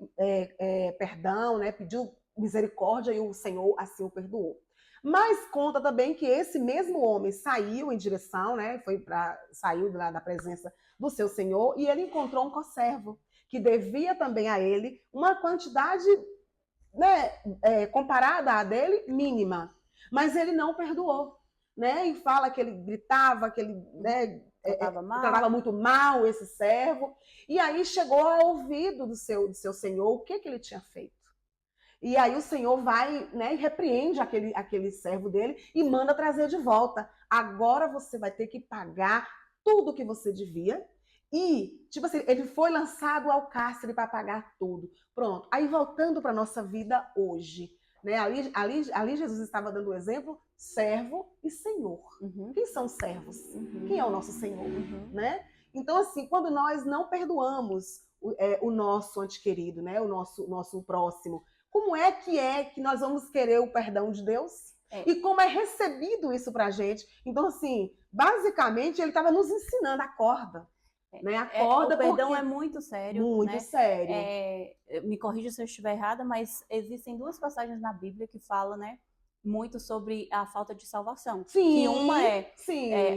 perdão, né? Pediu misericórdia e o Senhor assim o perdoou. Mas conta também que esse mesmo homem saiu em direção, né? Saiu da presença do seu senhor e ele encontrou um conservo que devia também a ele uma quantidade, né, comparada à dele, mínima. Mas ele não perdoou, né? E fala que ele gritava, que ele, né, tratava muito mal esse servo. E aí chegou ao ouvido do seu senhor o que ele tinha feito. E aí o Senhor vai, né, e repreende aquele servo dele e manda trazer de volta. Agora você vai ter que pagar tudo que você devia. E, tipo assim, ele foi lançado ao cárcere para pagar tudo. Pronto. Aí voltando para a nossa vida hoje, né? Ali Jesus estava dando o exemplo, servo e senhor. Quem são os servos? Quem é o nosso Senhor? Né? Então, assim, quando nós não perdoamos o nosso ente querido, né? O nosso próximo, como é que nós vamos querer o perdão de Deus? E como é recebido isso pra gente? Então, assim, basicamente, ele estava nos ensinando, acorda. Né? Acorda,
o perdão é muito sério.
Muito, né? Sério.
Me corrija se eu estiver errada, mas existem 2 passagens na Bíblia que falam, né, muito sobre a falta de salvação.
Sim,
que uma é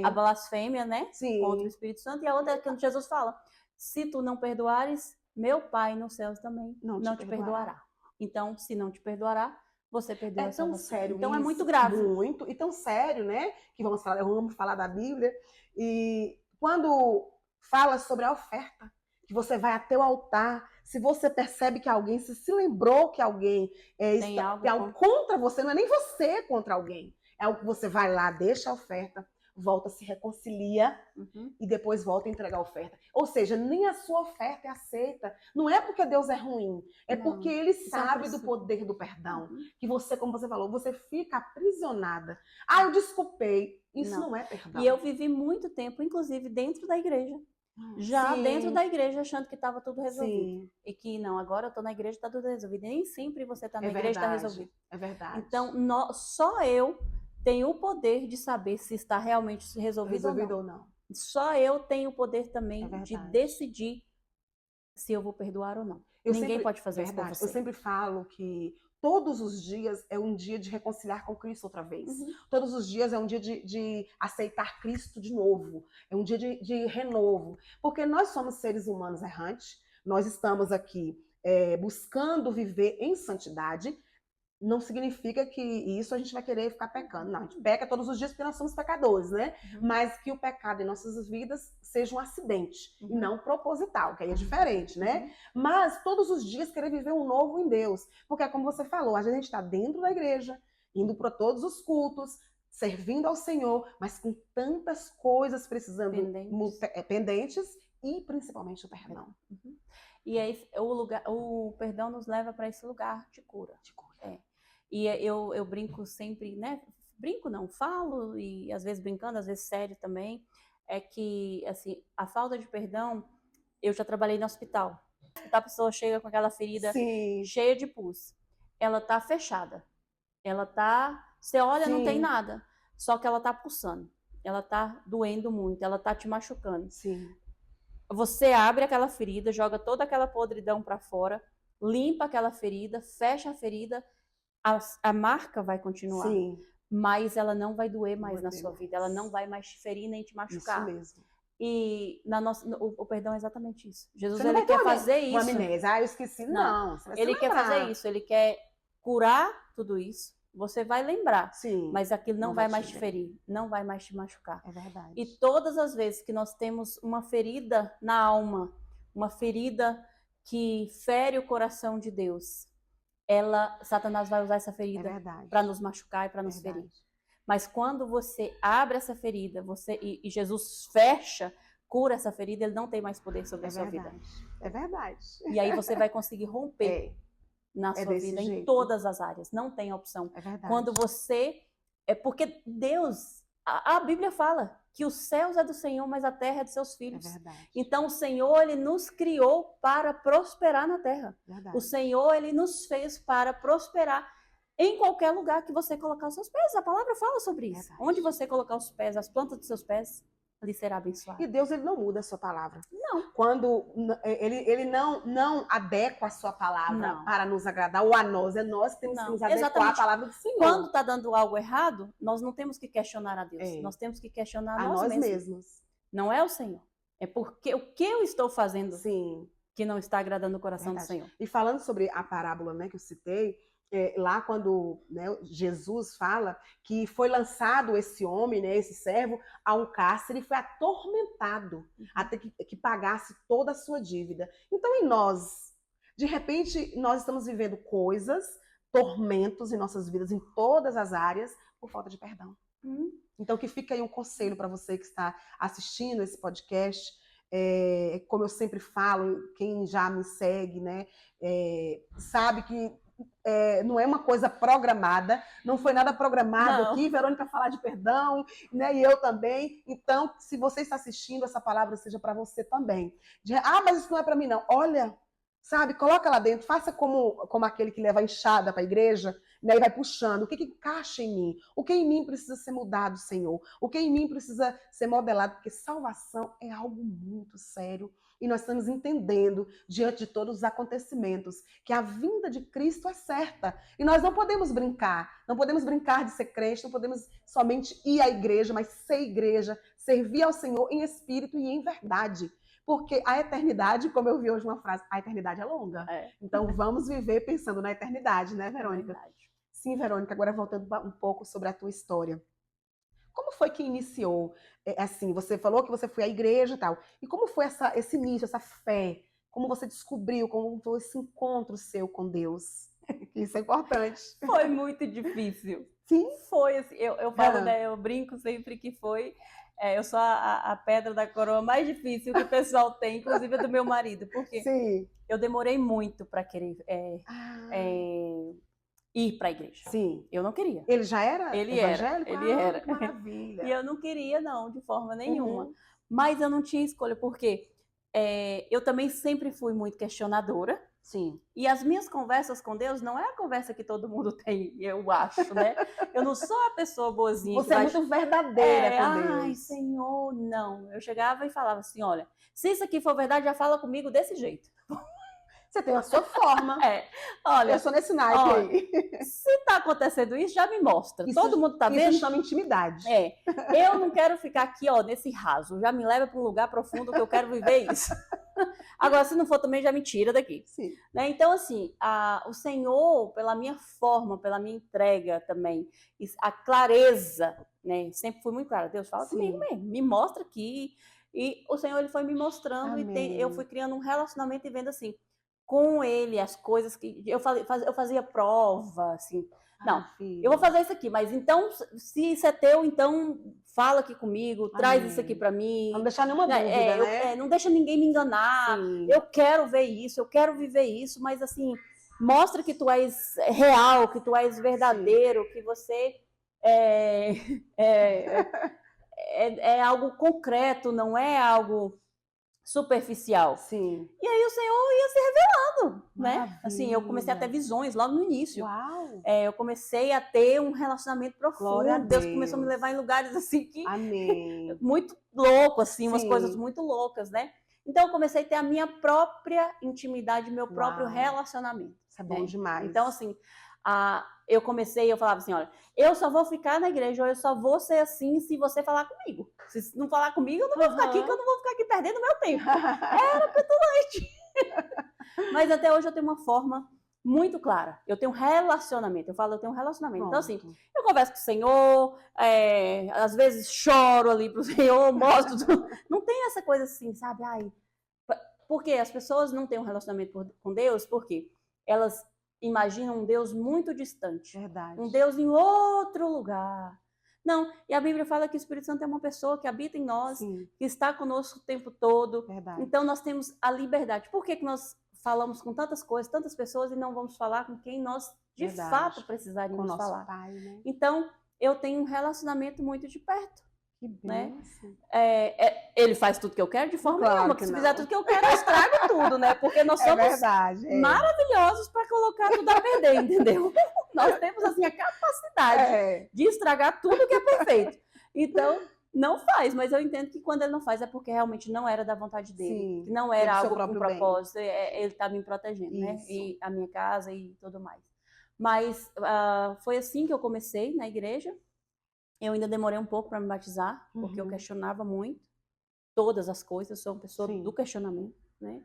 a blasfêmia, né?
Sim.
Contra o Espírito Santo, e a outra é quando Jesus fala, se tu não perdoares, meu Pai nos céus também não te perdoará. Então, se não te perdoará, você perdeu
É
a
tão
salvação.
sério
Então
isso,
é muito grave.
muito, e tão sério, né? Que vamos falar da Bíblia. E quando fala sobre a oferta, que você vai até o altar, se você percebe que alguém se lembrou que alguém
Tem
tem
algo
algo contra você, não é nem você contra alguém, é algo que você vai lá, deixa a oferta, volta, se reconcilia e depois volta a entregar a oferta. Ou seja, nem a sua oferta é aceita. Não é porque Deus é ruim, é porque Ele sabe do poder do perdão. Que você, como você falou, você fica aprisionada. Ah, eu desculpei. Isso não é perdão.
E eu vivi muito tempo, inclusive, dentro da igreja. Já dentro da igreja, achando que estava tudo resolvido.
Sim.
E que não, agora eu estou na igreja, está tudo resolvido. E nem sempre você está na igreja, está resolvido.
É verdade.
Então, só eu tenho o poder de saber se está realmente resolvido ou não. Só eu tenho o poder também de decidir se eu vou perdoar ou não. Ninguém pode fazer isso por você.
Eu sempre falo que todos os dias é um dia de reconciliar com Cristo outra vez. Todos os dias é um dia de aceitar Cristo de novo. É um dia de renovo. Porque nós somos seres humanos errantes. Nós estamos aqui buscando viver em santidade. Não significa que isso a gente vai querer ficar pecando. Não, a gente peca todos os dias porque nós somos pecadores, né? Mas que o pecado em nossas vidas seja um acidente e não proposital, que aí é diferente, né? Mas todos os dias querer viver um novo em Deus. Porque, como você falou, às vezes a gente está dentro da igreja, indo para todos os cultos, servindo ao Senhor, mas com tantas coisas precisando pendentes e principalmente o perdão.
E aí o perdão nos leva para esse lugar de cura. E eu brinco sempre, né? Brinco não, falo, e às vezes brincando, às vezes sério também, é que, assim, a falta de perdão, eu já trabalhei no hospital. A pessoa chega com aquela ferida cheia de pus. Ela tá fechada. Você olha, não tem nada. Só que ela tá pulsando. Ela tá doendo muito, ela tá te machucando. Você abre aquela ferida, joga toda aquela podridão para fora, limpa aquela ferida, fecha a ferida, a marca vai continuar, mas ela não vai doer mais na sua vida, ela não vai mais te ferir nem te machucar.
Isso mesmo.
E o perdão é exatamente isso. Jesus, ele quer fazer isso.
Uma amnésia, eu esqueci. Não,
ele quer fazer isso, ele quer curar tudo isso. Você vai lembrar, mas aquilo não vai mais te ferir, não vai mais te machucar.
É verdade.
E todas as vezes que nós temos uma ferida na alma, uma ferida que fere o coração de Deus, Satanás vai usar essa ferida para nos machucar e para nos ferir. Mas quando você abre essa ferida, e Jesus fecha, cura essa ferida, ele não tem mais poder sobre a sua vida.
É verdade.
E aí você vai conseguir romper na sua vida em todas as áreas. Não tem opção.
É verdade.
Quando você... porque Deus... A Bíblia fala que os céus é do Senhor, mas a terra é de seus filhos.
É verdade.
Então o Senhor, ele nos criou para prosperar na terra.
Verdade.
O Senhor, ele nos fez para prosperar em qualquer lugar que você colocar os seus pés. A palavra fala sobre isso.
Verdade.
Onde você colocar os pés, as plantas dos seus pés, ali será abençoado.
E Deus, ele não muda a sua palavra.
Não.
Quando ele não adequa a sua palavra para nos agradar, ou a nós, é nós que temos que nos adequar à palavra do Senhor.
Quando está dando algo errado, nós não temos que questionar a Deus. Nós temos que questionar a nós mesmos. Não é o Senhor. É porque o que eu estou fazendo que não está agradando o coração do Senhor.
E falando sobre a parábola, né, que eu citei, lá quando Jesus fala que foi lançado esse homem, né, esse servo, a um cárcere e foi atormentado até que pagasse toda a sua dívida. Então, em nós, de repente, nós estamos vivendo coisas, tormentos em nossas vidas, em todas as áreas, por falta de perdão. Então, que fica aí um conselho para você que está assistindo esse podcast. Como eu sempre falo, quem já me segue, né, sabe que não é uma coisa programada, não foi nada programado aqui, Verônica falar de perdão, né, e eu também. Então, se você está assistindo, essa palavra seja para você também. Mas isso não é para mim, não. Olha, sabe, coloca lá dentro, faça como aquele que leva a enxada para a igreja, né, e vai puxando. O que encaixa em mim? O que em mim precisa ser mudado, Senhor? O que em mim precisa ser modelado? Porque salvação é algo muito sério. E nós estamos entendendo, diante de todos os acontecimentos, que a vinda de Cristo é certa. E nós não podemos brincar. Não podemos brincar de ser crente, não podemos somente ir à igreja, mas ser igreja, servir ao Senhor em espírito e em verdade. Porque a eternidade, como eu vi hoje uma frase, a eternidade é longa. Então vamos viver pensando na eternidade, né, Verônica? Sim, Verônica, agora voltando um pouco sobre a tua história. Como foi que iniciou? Assim, você falou que você foi à igreja e tal. E como foi esse início, essa fé? Como você descobriu? Como foi esse encontro seu com Deus? Isso é importante.
Foi muito difícil.
Sim?
Foi assim, eu falo, né, eu brinco sempre que foi, eu sou a pedra da coroa mais difícil que o pessoal tem, inclusive a do meu marido, porque
Sim.
eu demorei muito para querer ir para a igreja.
Sim.
Eu não queria.
Ele já era evangélico?
Ele era.
Que maravilha.
E eu não queria, não, de forma nenhuma.
Uhum.
Mas eu não tinha escolha, porque eu também sempre fui muito questionadora.
Sim.
E as minhas conversas com Deus não é a conversa que todo mundo tem, eu acho, né? Eu não sou a pessoa boazinha.
Você é muito verdadeira com Deus.
Ai, Senhor, não. Eu chegava e falava assim, olha, se isso aqui for verdade, já fala comigo desse jeito.
Você tem a sua forma.
Olha,
eu sou nesse naipe aí.
Se tá acontecendo isso, já me mostra. Todo mundo tá vendo?
Isso chama intimidade.
Eu não quero ficar aqui, ó, nesse raso. Já me leva para um lugar profundo que eu quero viver isso. Agora, se não for também, já me tira daqui.
Sim.
Né? Então, assim, o Senhor, pela minha forma, pela minha entrega também, a clareza, né? Sempre fui muito clara. Deus, fala comigo mesmo, me mostra aqui. E o Senhor, ele foi me mostrando.
Amém.
E eu fui criando um relacionamento e vendo assim, com ele, as coisas que eu fazia prova, assim. Não, eu vou fazer isso aqui, mas então, se isso é teu, então fala aqui comigo, traz isso aqui para mim.
Não deixar nenhuma dúvida, né?
Não deixa ninguém me enganar. Sim. Eu quero ver isso, eu quero viver isso, mas assim, mostra que tu és real, que tu és verdadeiro, sim, que você é algo concreto, não é algo superficial.
Sim.
E aí o Senhor ia se revelando, né? Assim, eu comecei a ter visões logo no início.
Uau!
Eu comecei a ter um relacionamento profundo. Deus começou a me levar em lugares assim que...
Amém.
Muito louco, assim, umas
Sim,
coisas muito loucas, né? Então eu comecei a ter a minha própria intimidade, meu próprio relacionamento.
Isso é bom demais.
Então, assim, eu falava assim, olha, eu só vou ficar na igreja, ou eu só vou ser assim se você falar comigo. Se não falar comigo, eu não vou ficar aqui, que eu não vou ficar aqui perdendo meu tempo. Era petulante. Mas até hoje eu tenho uma forma muito clara. Eu tenho um relacionamento. Eu tenho um relacionamento. Então, assim, eu converso com o Senhor, às vezes choro ali pro Senhor, mostro tudo. Não tem essa coisa assim, sabe? Porque as pessoas não têm um relacionamento com Deus, porque elas imaginam um Deus muito distante.
Verdade.
Um Deus em outro lugar. Não, e a Bíblia fala que o Espírito Santo é uma pessoa que habita em nós, sim, que está conosco o tempo todo.
Verdade.
Então nós temos a liberdade. Por que nós falamos com tantas coisas, tantas pessoas, e não vamos falar com quem nós de fato precisaríamos falar?
Pai, né?
Então, eu tenho um relacionamento muito de perto.
Que bem.
Né? Ele faz tudo que eu quero de forma nenhuma, porque se fizer tudo que eu quero, eu estrago tudo, né? Porque nós somos maravilhosos para colocar tudo a perder, entendeu? Nós temos, assim, a capacidade de estragar tudo que é perfeito. Então, não faz, mas eu entendo que quando ele não faz é porque realmente não era da vontade dele. Sim, não era algo com propósito, ele estava me protegendo, né? E a minha casa e tudo mais. Mas foi assim que eu comecei na igreja. Eu ainda demorei um pouco para me batizar, porque eu questionava muito todas as coisas, eu sou uma pessoa do questionamento, né?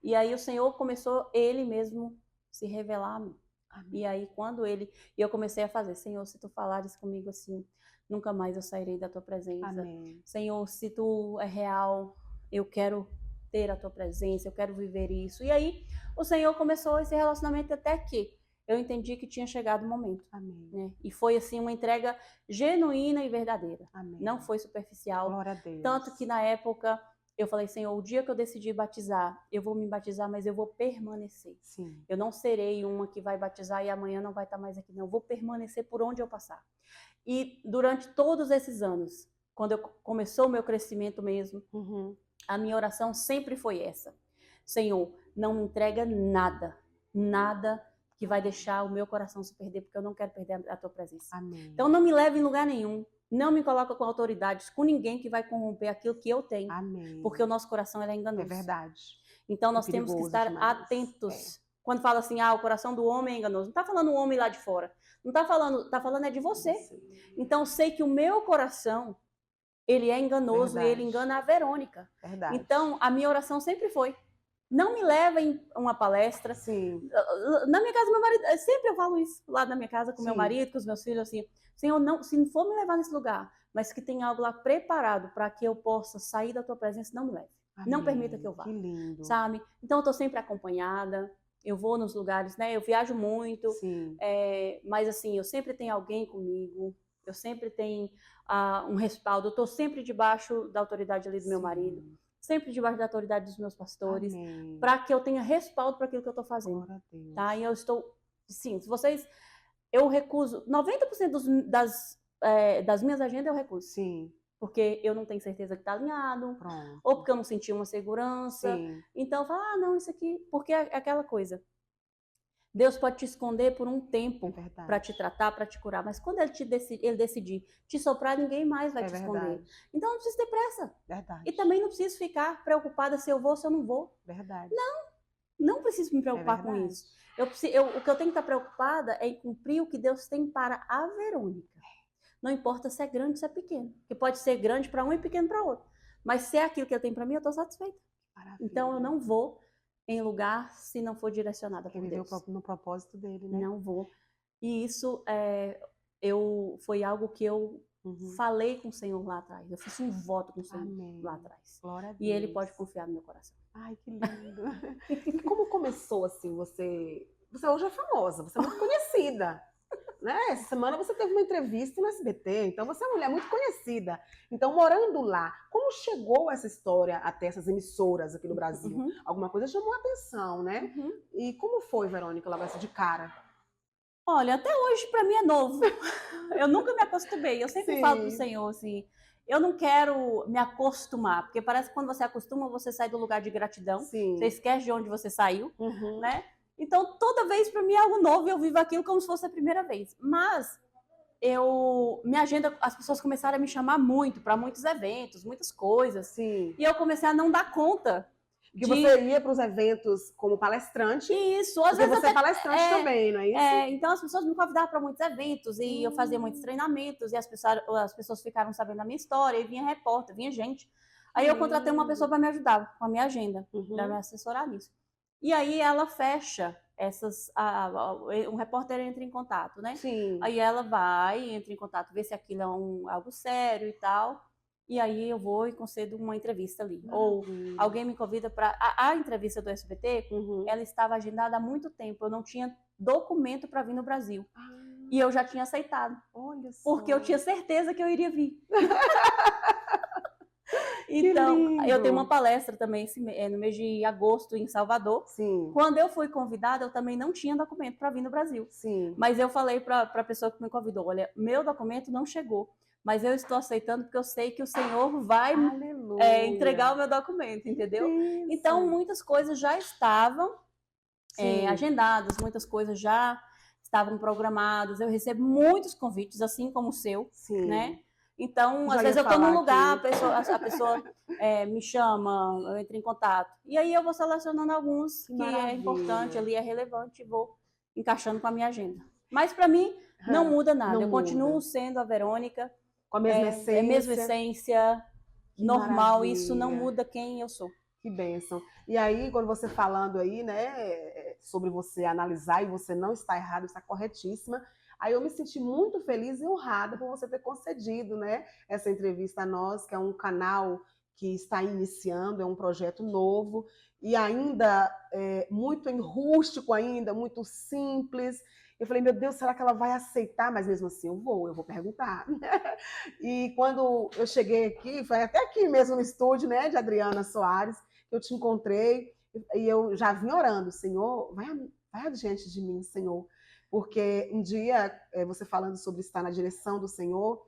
E aí o Senhor começou, Ele mesmo, se revelar a mim. Amém. E aí eu comecei a fazer, Senhor, se Tu falares comigo assim, nunca mais eu sairei da Tua presença.
Amém.
Senhor, se Tu é real, eu quero ter a Tua presença, eu quero viver isso. E aí o Senhor começou esse relacionamento até que eu entendi que tinha chegado o momento.
Amém.
Né? E foi assim uma entrega genuína e verdadeira.
Amém.
Não foi superficial.
Glória a Deus.
Tanto que na época eu falei, Senhor, o dia que eu decidi batizar, eu vou me batizar, mas eu vou permanecer.
Sim.
Eu não serei uma que vai batizar e amanhã não vai estar mais aqui. Não, eu vou permanecer por onde eu passar. E durante todos esses anos, quando começou o meu crescimento mesmo, a minha oração sempre foi essa. Senhor, não me entrega nada, nada que vai deixar o meu coração se perder, porque eu não quero perder a Tua presença.
Amém.
Então não me leve em lugar nenhum, não me coloca com autoridades, com ninguém que vai corromper aquilo que eu tenho.
Amém.
Porque o nosso coração é enganoso.
É verdade.
Então nós temos que estar atentos. Quando fala assim, o coração do homem é enganoso, não está falando o homem lá de fora, não está falando é de você. Então eu sei que o meu coração, ele é enganoso, e ele engana a Verônica.
Verdade.
Então a minha oração sempre foi, Não me leva em uma palestra.
Sim.
Na minha casa, meu marido, sempre eu falo isso lá na minha casa com
Sim.
meu marido, com os meus filhos, assim, Senhor, não, se não for me levar nesse lugar, mas que tem algo lá preparado para que eu possa sair da tua presença, não me leve.
Amém.
Não permita que eu vá.
Que lindo.
Sabe? Então eu tô sempre acompanhada, eu vou nos lugares, né? Eu viajo muito,
Sim.
mas assim, eu sempre tenho alguém comigo, eu sempre tenho um respaldo, eu tô sempre debaixo da autoridade ali do meu marido, sempre debaixo da autoridade dos meus pastores, para que eu tenha respaldo para aquilo que eu tô fazendo.
Glória a Deus.
Tá? E eu estou, sim, se vocês, eu recuso, 90% das minhas agendas eu recuso.
Sim.
Porque eu não tenho certeza que está alinhado,
Pronto.
ou porque eu não senti uma segurança.
Sim.
Então eu falo, não, isso aqui, porque é aquela coisa. Deus pode te esconder por um tempo para te tratar, para te curar, mas quando ele decidir te soprar, ninguém mais vai te esconder. Então não precisa ter pressa.
Verdade.
E também não preciso ficar preocupada se eu vou ou se eu não vou.
Verdade.
Não preciso me preocupar com isso. O que eu tenho que estar preocupada é em cumprir o que Deus tem para a Verônica. Não importa se é grande ou se é pequeno. Porque pode ser grande para um e pequeno para outro. Mas se é aquilo que ele tem para mim, eu estou satisfeita. Maravilha. Então eu não vou em lugar se não for direcionada por Deus.
No propósito dele, né?
Não vou. E isso foi algo que eu falei com o Senhor lá atrás. Eu fiz um voto com o Senhor lá atrás.
Glória a Deus.
E ele pode confiar no meu coração.
Ai, que lindo. E como começou assim, você hoje é famosa, você é muito conhecida. Né? Essa semana você teve uma entrevista no SBT, então você é uma mulher muito conhecida. Então, morando lá, como chegou essa história até essas emissoras aqui no Brasil? Alguma coisa chamou a atenção, né? E como foi, Verônica, lá de cara?
Olha, até hoje para mim é novo. Eu nunca me acostumei. Eu sempre falo pro Senhor assim, eu não quero me acostumar, porque parece que quando você acostuma, você sai do lugar de gratidão.
Sim.
Você esquece de onde você saiu, né? Então, toda vez para mim é algo novo e eu vivo aquilo como se fosse a primeira vez. Mas minha agenda, as pessoas começaram a me chamar muito para muitos eventos, muitas coisas.
Sim.
E eu comecei a não dar conta.
Que você ia para os eventos como palestrante.
Isso, às vezes
você é palestrante também, não é isso?
Então as pessoas me convidavam para muitos eventos e eu fazia muitos treinamentos e as pessoas ficaram sabendo da minha história e vinha repórter, vinha gente. Aí eu contratei uma pessoa para me ajudar com a minha agenda, para me assessorar nisso. E aí ela fecha um repórter entra em contato, né?
Sim.
Aí ela entra em contato, vê se aquilo é algo sério e tal. E aí eu vou e concedo uma entrevista ali. Ou alguém me convida para... A entrevista do SBT, ela estava agendada há muito tempo. Eu não tinha documento para vir no Brasil. E eu já tinha aceitado.
Olha só.
Porque eu tinha certeza que eu iria vir. Então, eu tenho uma palestra também no mês de agosto em Salvador.
Sim.
Quando eu fui convidada, eu também não tinha documento para vir no Brasil.
Sim.
Mas eu falei para a pessoa que me convidou, olha, meu documento não chegou, mas eu estou aceitando porque eu sei que o Senhor vai entregar o meu documento, entendeu?
Isso.
Então, muitas coisas já estavam agendadas, muitas coisas já estavam programadas. Eu recebo muitos convites, assim como o seu, né? Então, às vezes eu estou num lugar, a pessoa me chama, eu entro em contato. E aí eu vou selecionando alguns que é importante, ali é relevante e vou encaixando com a minha agenda. Mas para mim não muda nada. Eu continuo sendo a Verônica.
Com a mesma essência.
É a mesma essência, normal. Maravilha. Isso não muda quem eu sou.
Que bênção. E aí, quando você falando aí, né, sobre você analisar e você não está errado, está corretíssima. Aí eu me senti muito feliz e honrada por você ter concedido, né, essa entrevista a nós, que é um canal que está iniciando, é um projeto novo e ainda muito rústico ainda, muito simples. Eu falei, meu Deus, será que ela vai aceitar? Mas mesmo assim eu vou perguntar. E quando eu cheguei aqui, foi até aqui mesmo no estúdio, né, de Adriana Soares, que eu te encontrei e eu já vim orando, Senhor, vai adiante de mim, Senhor. Porque um dia, você falando sobre estar na direção do Senhor,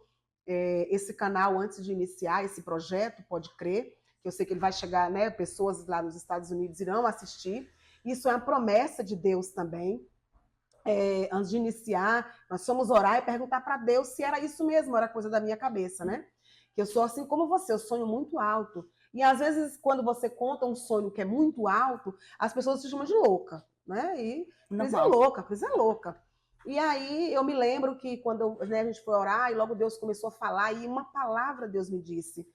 esse canal, antes de iniciar esse projeto, pode crer, que eu sei que ele vai chegar, né, pessoas lá nos Estados Unidos irão assistir. Isso é uma promessa de Deus também. Antes de iniciar, nós fomos orar e perguntar para Deus se era isso mesmo, era coisa da minha cabeça, né? Que eu sou assim como você, eu sonho muito alto. E às vezes, quando você conta um sonho que é muito alto, as pessoas se chamam de louca, né? E Cris é louca. E aí eu me lembro que quando a gente foi orar e logo Deus começou a falar e uma palavra Deus me disse,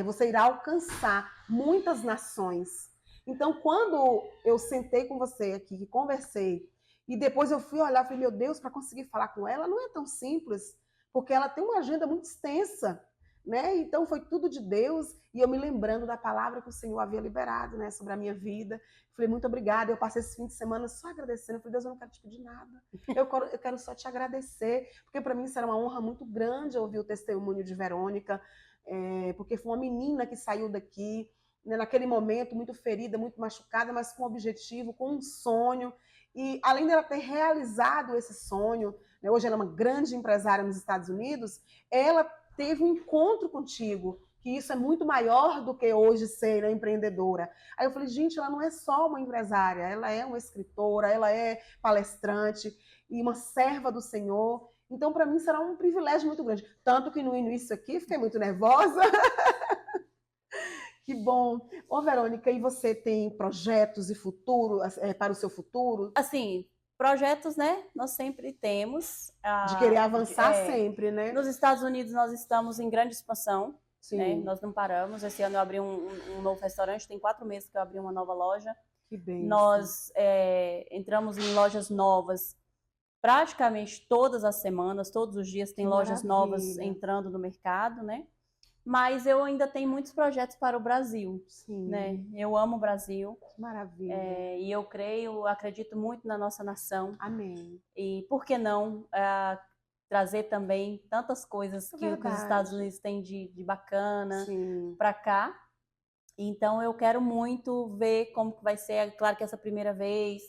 você irá alcançar muitas nações. Então, quando eu sentei com você aqui, conversei, e depois eu fui olhar e falei, meu Deus, para conseguir falar com ela não é tão simples, porque ela tem uma agenda muito extensa, né? Então foi tudo de Deus, e eu me lembrando da palavra que o Senhor havia liberado, né, sobre a minha vida. Falei, muito obrigada. Eu passei esse fim de semana só agradecendo. Eu falei, Deus, eu não quero te pedir nada. Eu quero só te agradecer, porque para mim será uma honra muito grande ouvir o testemunho de Verônica, porque foi uma menina que saiu daqui, né, naquele momento, muito ferida, muito machucada, mas com um objetivo, com um sonho. E além dela ter realizado esse sonho, né, hoje ela é uma grande empresária nos Estados Unidos, ela teve um encontro contigo, que isso é muito maior do que hoje ser, né, empreendedora. Aí eu falei, gente, ela não é só uma empresária, ela é uma escritora, ela é palestrante e uma serva do Senhor. Então, para mim, será um privilégio muito grande. Tanto que no início aqui, fiquei muito nervosa. Que bom. Ô, Verônica, e você tem projetos e futuro, para o seu futuro?
Assim, projetos, né? Nós sempre temos.
De querer avançar sempre, né?
Nos Estados Unidos nós estamos em grande expansão, né?
Sim.
Nós não paramos. Esse ano eu abri um novo restaurante, tem 4 meses que eu abri uma nova loja.
Que bem.
Nós entramos em lojas novas praticamente todas as semanas, todos os dias tem lojas novas entrando no mercado, né? Mas eu ainda tenho muitos projetos para o Brasil, né? Eu amo o Brasil.
Que maravilha.
E eu acredito muito na nossa nação.
Amém.
E por que não trazer também tantas coisas que os Estados Unidos têm de bacana para cá. Então eu quero muito ver como que vai ser. É claro que essa primeira vez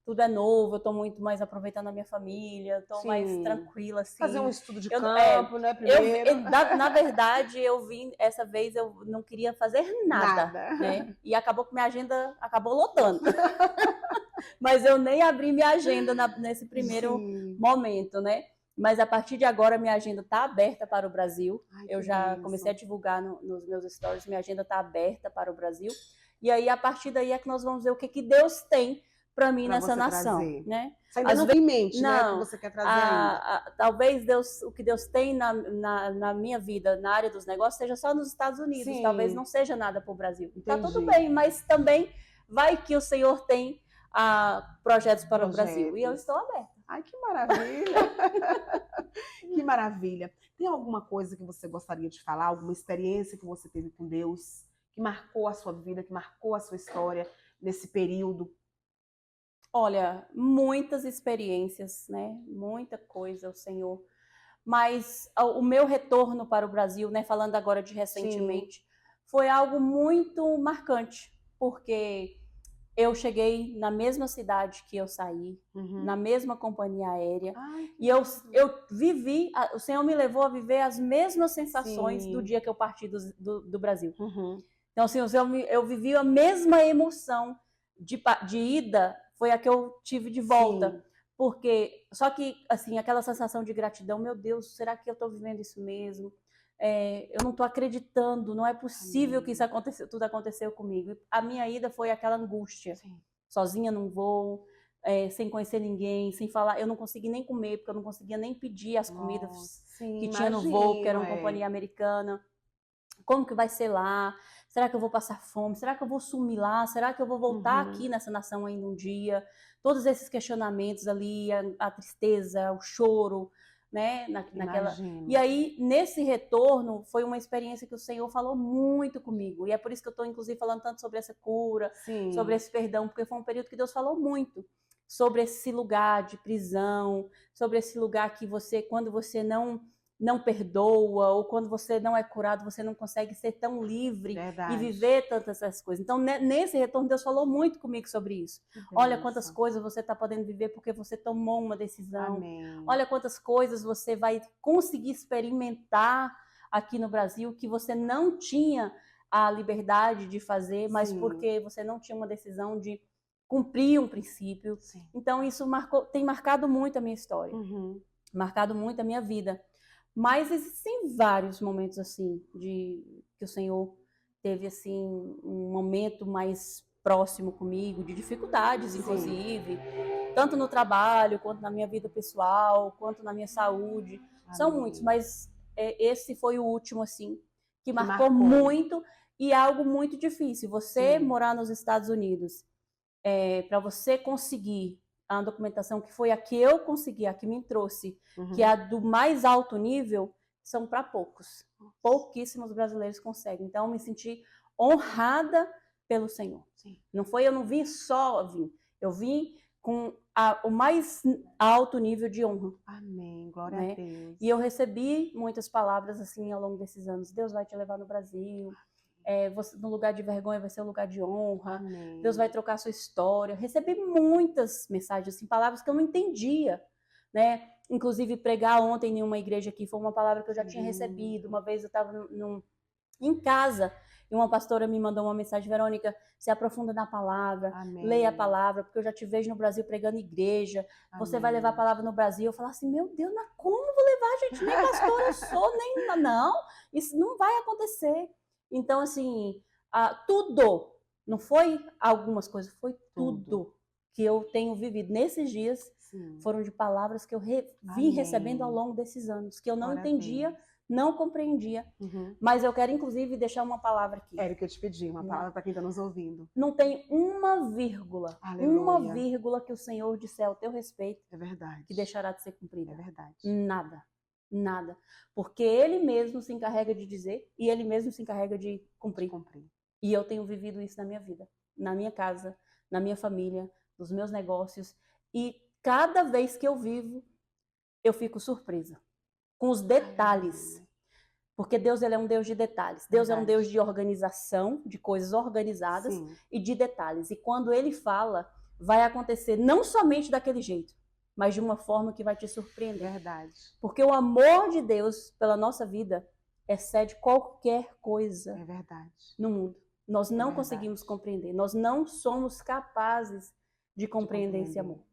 tudo é novo, eu estou muito mais aproveitando a minha família, estou mais tranquila, assim.
Fazer um estudo de campo, né, primeiro.
Na verdade, eu vim, essa vez eu não queria fazer nada. Né? E acabou que minha agenda acabou lotando. Mas eu nem abri minha agenda nesse primeiro momento, né? Mas a partir de agora, minha agenda está aberta para o Brasil. Eu já comecei a divulgar nos meus stories, minha agenda está aberta para o Brasil. E aí, a partir daí, é que nós vamos ver o que Deus tem para mim nessa nação, né?
Você ainda não tem em mente, né, o que você quer trazer ainda.
Talvez o que Deus tem na minha vida, na área dos negócios, seja só nos Estados Unidos. Talvez não seja nada para o Brasil. Tá tudo bem, mas também vai que o Senhor tem projetos para o Brasil. E eu estou aberta.
Ai, que maravilha! Que maravilha! Tem alguma coisa que você gostaria de falar? Alguma experiência que você teve com Deus que marcou a sua vida, que marcou a sua história nesse período?
Olha, muitas experiências, né? Muita coisa, o Senhor. Mas o meu retorno para o Brasil, né? Falando agora de recentemente, foi algo muito marcante, porque eu cheguei na mesma cidade que eu saí, na mesma companhia aérea, e eu vivi, o Senhor me levou a viver as mesmas sensações do dia que eu parti do Brasil. Então, assim, eu vivi a mesma emoção de ida, foi a que eu tive de volta. Porque, só que, assim, aquela sensação de gratidão, meu Deus, será que eu estou vivendo isso mesmo? Eu não estou acreditando, não é possível que isso tudo aconteceu comigo. A minha ida foi aquela angústia, sozinha num voo, sem conhecer ninguém, sem falar, eu não consegui nem comer, porque eu não conseguia nem pedir as comidas que tinha no voo, que era uma companhia americana. Como que vai ser lá? Será que eu vou passar fome? Será que eu vou sumir lá? Será que eu vou voltar aqui nessa nação ainda um dia? Todos esses questionamentos ali, a tristeza, o choro, né? E aí, nesse retorno, foi uma experiência que o Senhor falou muito comigo. E é por isso que eu estou, inclusive, falando tanto sobre essa cura, sobre esse perdão, porque foi um período que Deus falou muito sobre esse lugar de prisão, sobre esse lugar que quando você não perdoa, ou quando você não é curado, você não consegue ser tão livre e viver tantas essas coisas. Então, nesse retorno, Deus falou muito comigo sobre isso. Olha quantas coisas você está podendo viver porque você tomou uma decisão. Olha quantas coisas você vai conseguir experimentar aqui no Brasil que você não tinha a liberdade de fazer, mas porque você não tinha uma decisão de cumprir um princípio. Então, isso tem marcado muito a minha história, marcado muito a minha vida. Mas existem vários momentos assim que o Senhor teve assim um momento mais próximo comigo, de dificuldades, inclusive, tanto no trabalho, quanto na minha vida pessoal, quanto na minha saúde. São muitos, mas esse foi o último assim que marcou muito E é algo muito difícil. Você
Sim.
morar nos Estados Unidos, para você conseguir a documentação que foi a que eu consegui, a que me trouxe, que é a do mais alto nível, são para poucos. Pouquíssimos brasileiros conseguem. Então, eu me senti honrada pelo Senhor.
Sim.
Eu não vim só vir, eu vim com o mais alto nível de honra.
Amém, glória
Né?
a Deus.
E eu recebi muitas palavras assim ao longo desses anos. Deus vai te levar no Brasil. Você, no lugar de vergonha vai ser um lugar de honra.
Amém.
Deus vai trocar a sua história. Recebi muitas mensagens, assim, palavras que eu não entendia, né? Inclusive, pregar ontem em uma igreja aqui foi uma palavra que eu já tinha recebido. Uma vez eu estava em casa e uma pastora me mandou uma mensagem: Verônica, se aprofunda na palavra,
Amém.
leia a palavra, porque eu já te vejo no Brasil pregando igreja.
Amém.
Você vai levar a palavra no Brasil. Eu falava assim: meu Deus, mas como vou levar, gente? Nem pastora eu sou, nem... Não, isso não vai acontecer. Então, assim, tudo, não foi algumas coisas, foi tudo que eu tenho vivido nesses dias. Sim. Foram de palavras que eu vim recebendo ao longo desses anos, que eu não entendia, não compreendia. Mas eu quero, inclusive, deixar uma palavra aqui.
Era o que eu te pedi, uma palavra para quem está nos ouvindo.
Não tem uma vírgula que o Senhor disser ao teu respeito,
é verdade,
que deixará de ser cumprida.
É verdade.
Nada. Nada. Porque Ele mesmo se encarrega de dizer e Ele mesmo se encarrega de cumprir. E eu tenho vivido isso na minha vida, na minha casa, na minha família, nos meus negócios. E cada vez que eu vivo, eu fico surpresa com os detalhes. Porque Deus, ele é um Deus de detalhes. Deus é um Deus de organização, de coisas organizadas. Sim. E de detalhes. E quando Ele fala, vai acontecer não somente daquele jeito, mas de uma forma que vai te surpreender.
Verdade.
Porque o amor de Deus pela nossa vida excede qualquer coisa no mundo. Nós não conseguimos compreender. Nós não somos capazes de compreender esse amor.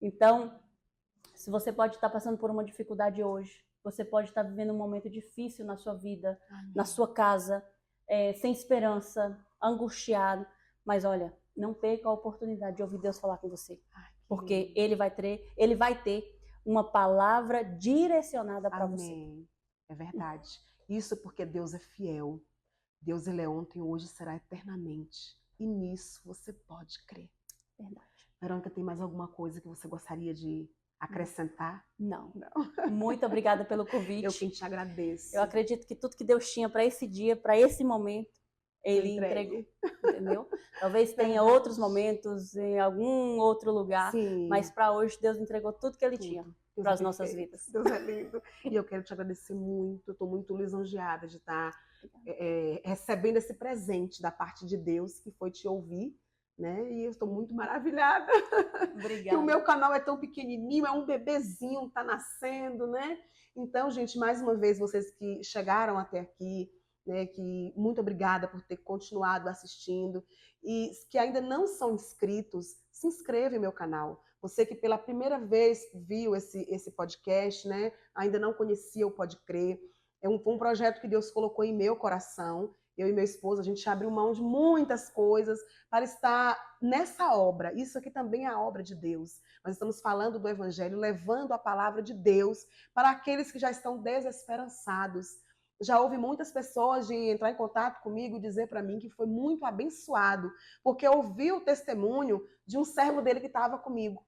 Então, se você pode estar passando por uma dificuldade hoje, você pode estar vivendo um momento difícil na sua vida, na sua casa, sem esperança, angustiado. Mas olha, não perca a oportunidade de ouvir Deus falar com você. Porque Ele vai ter uma palavra direcionada para você.
É verdade. Isso porque Deus é fiel. Deus, ele é ontem, hoje, será eternamente. E nisso você pode crer.
Verdade.
Verônica, tem mais alguma coisa que você gostaria de acrescentar?
Não. Muito obrigada pelo convite.
Eu quem te agradeço.
Eu acredito que tudo que Deus tinha para esse dia, para esse momento, Ele entregou, entendeu? Talvez tenha outros momentos em algum outro lugar, sim, mas para hoje Deus entregou tudo que Ele tinha para as nossas vidas.
Deus é lindo. E eu quero te agradecer muito, estou muito lisonjeada de estar recebendo esse presente da parte de Deus, que foi te ouvir, né? E eu estou muito maravilhada.
Obrigada.
E o meu canal é tão pequenininho, é um bebezinho, está nascendo, né? Então, gente, mais uma vez, vocês que chegaram até aqui, né, que muito obrigada por ter continuado assistindo, e que ainda não são inscritos, se inscreva em meu canal. Você que pela primeira vez viu esse podcast, né, ainda não conhecia o Pode Crer, foi um projeto que Deus colocou em meu coração. Eu e meu esposo, a gente abriu mão de muitas coisas para estar nessa obra. Isso aqui também é a obra de Deus. Nós estamos falando do Evangelho, levando a palavra de Deus para aqueles que já estão desesperançados. Já houve muitas pessoas de entrar em contato comigo e dizer para mim que foi muito abençoado, porque ouviu o testemunho de um servo dele que estava comigo.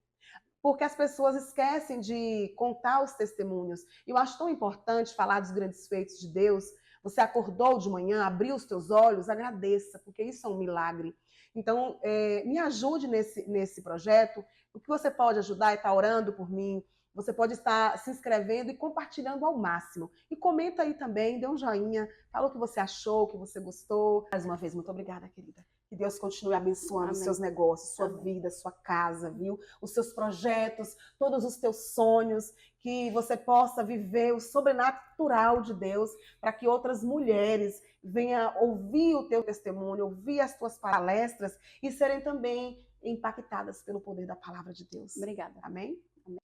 Porque as pessoas esquecem de contar os testemunhos. E eu acho tão importante falar dos grandes feitos de Deus. Você acordou de manhã, abriu os teus olhos, agradeça, porque isso é um milagre. Então, me ajude nesse projeto. O que você pode ajudar é estar orando por mim. Você pode estar se inscrevendo e compartilhando ao máximo. E comenta aí também, dê um joinha, fala o que você achou, o que você gostou. Mais uma vez, muito obrigada, querida. Que Deus continue abençoando os seus negócios, sua vida, sua casa, viu? Os seus projetos, todos os teus sonhos, que você possa viver o sobrenatural de Deus, para que outras mulheres venham ouvir o teu testemunho, ouvir as tuas palestras e serem também impactadas pelo poder da palavra de Deus.
Obrigada.
Amém? Amém.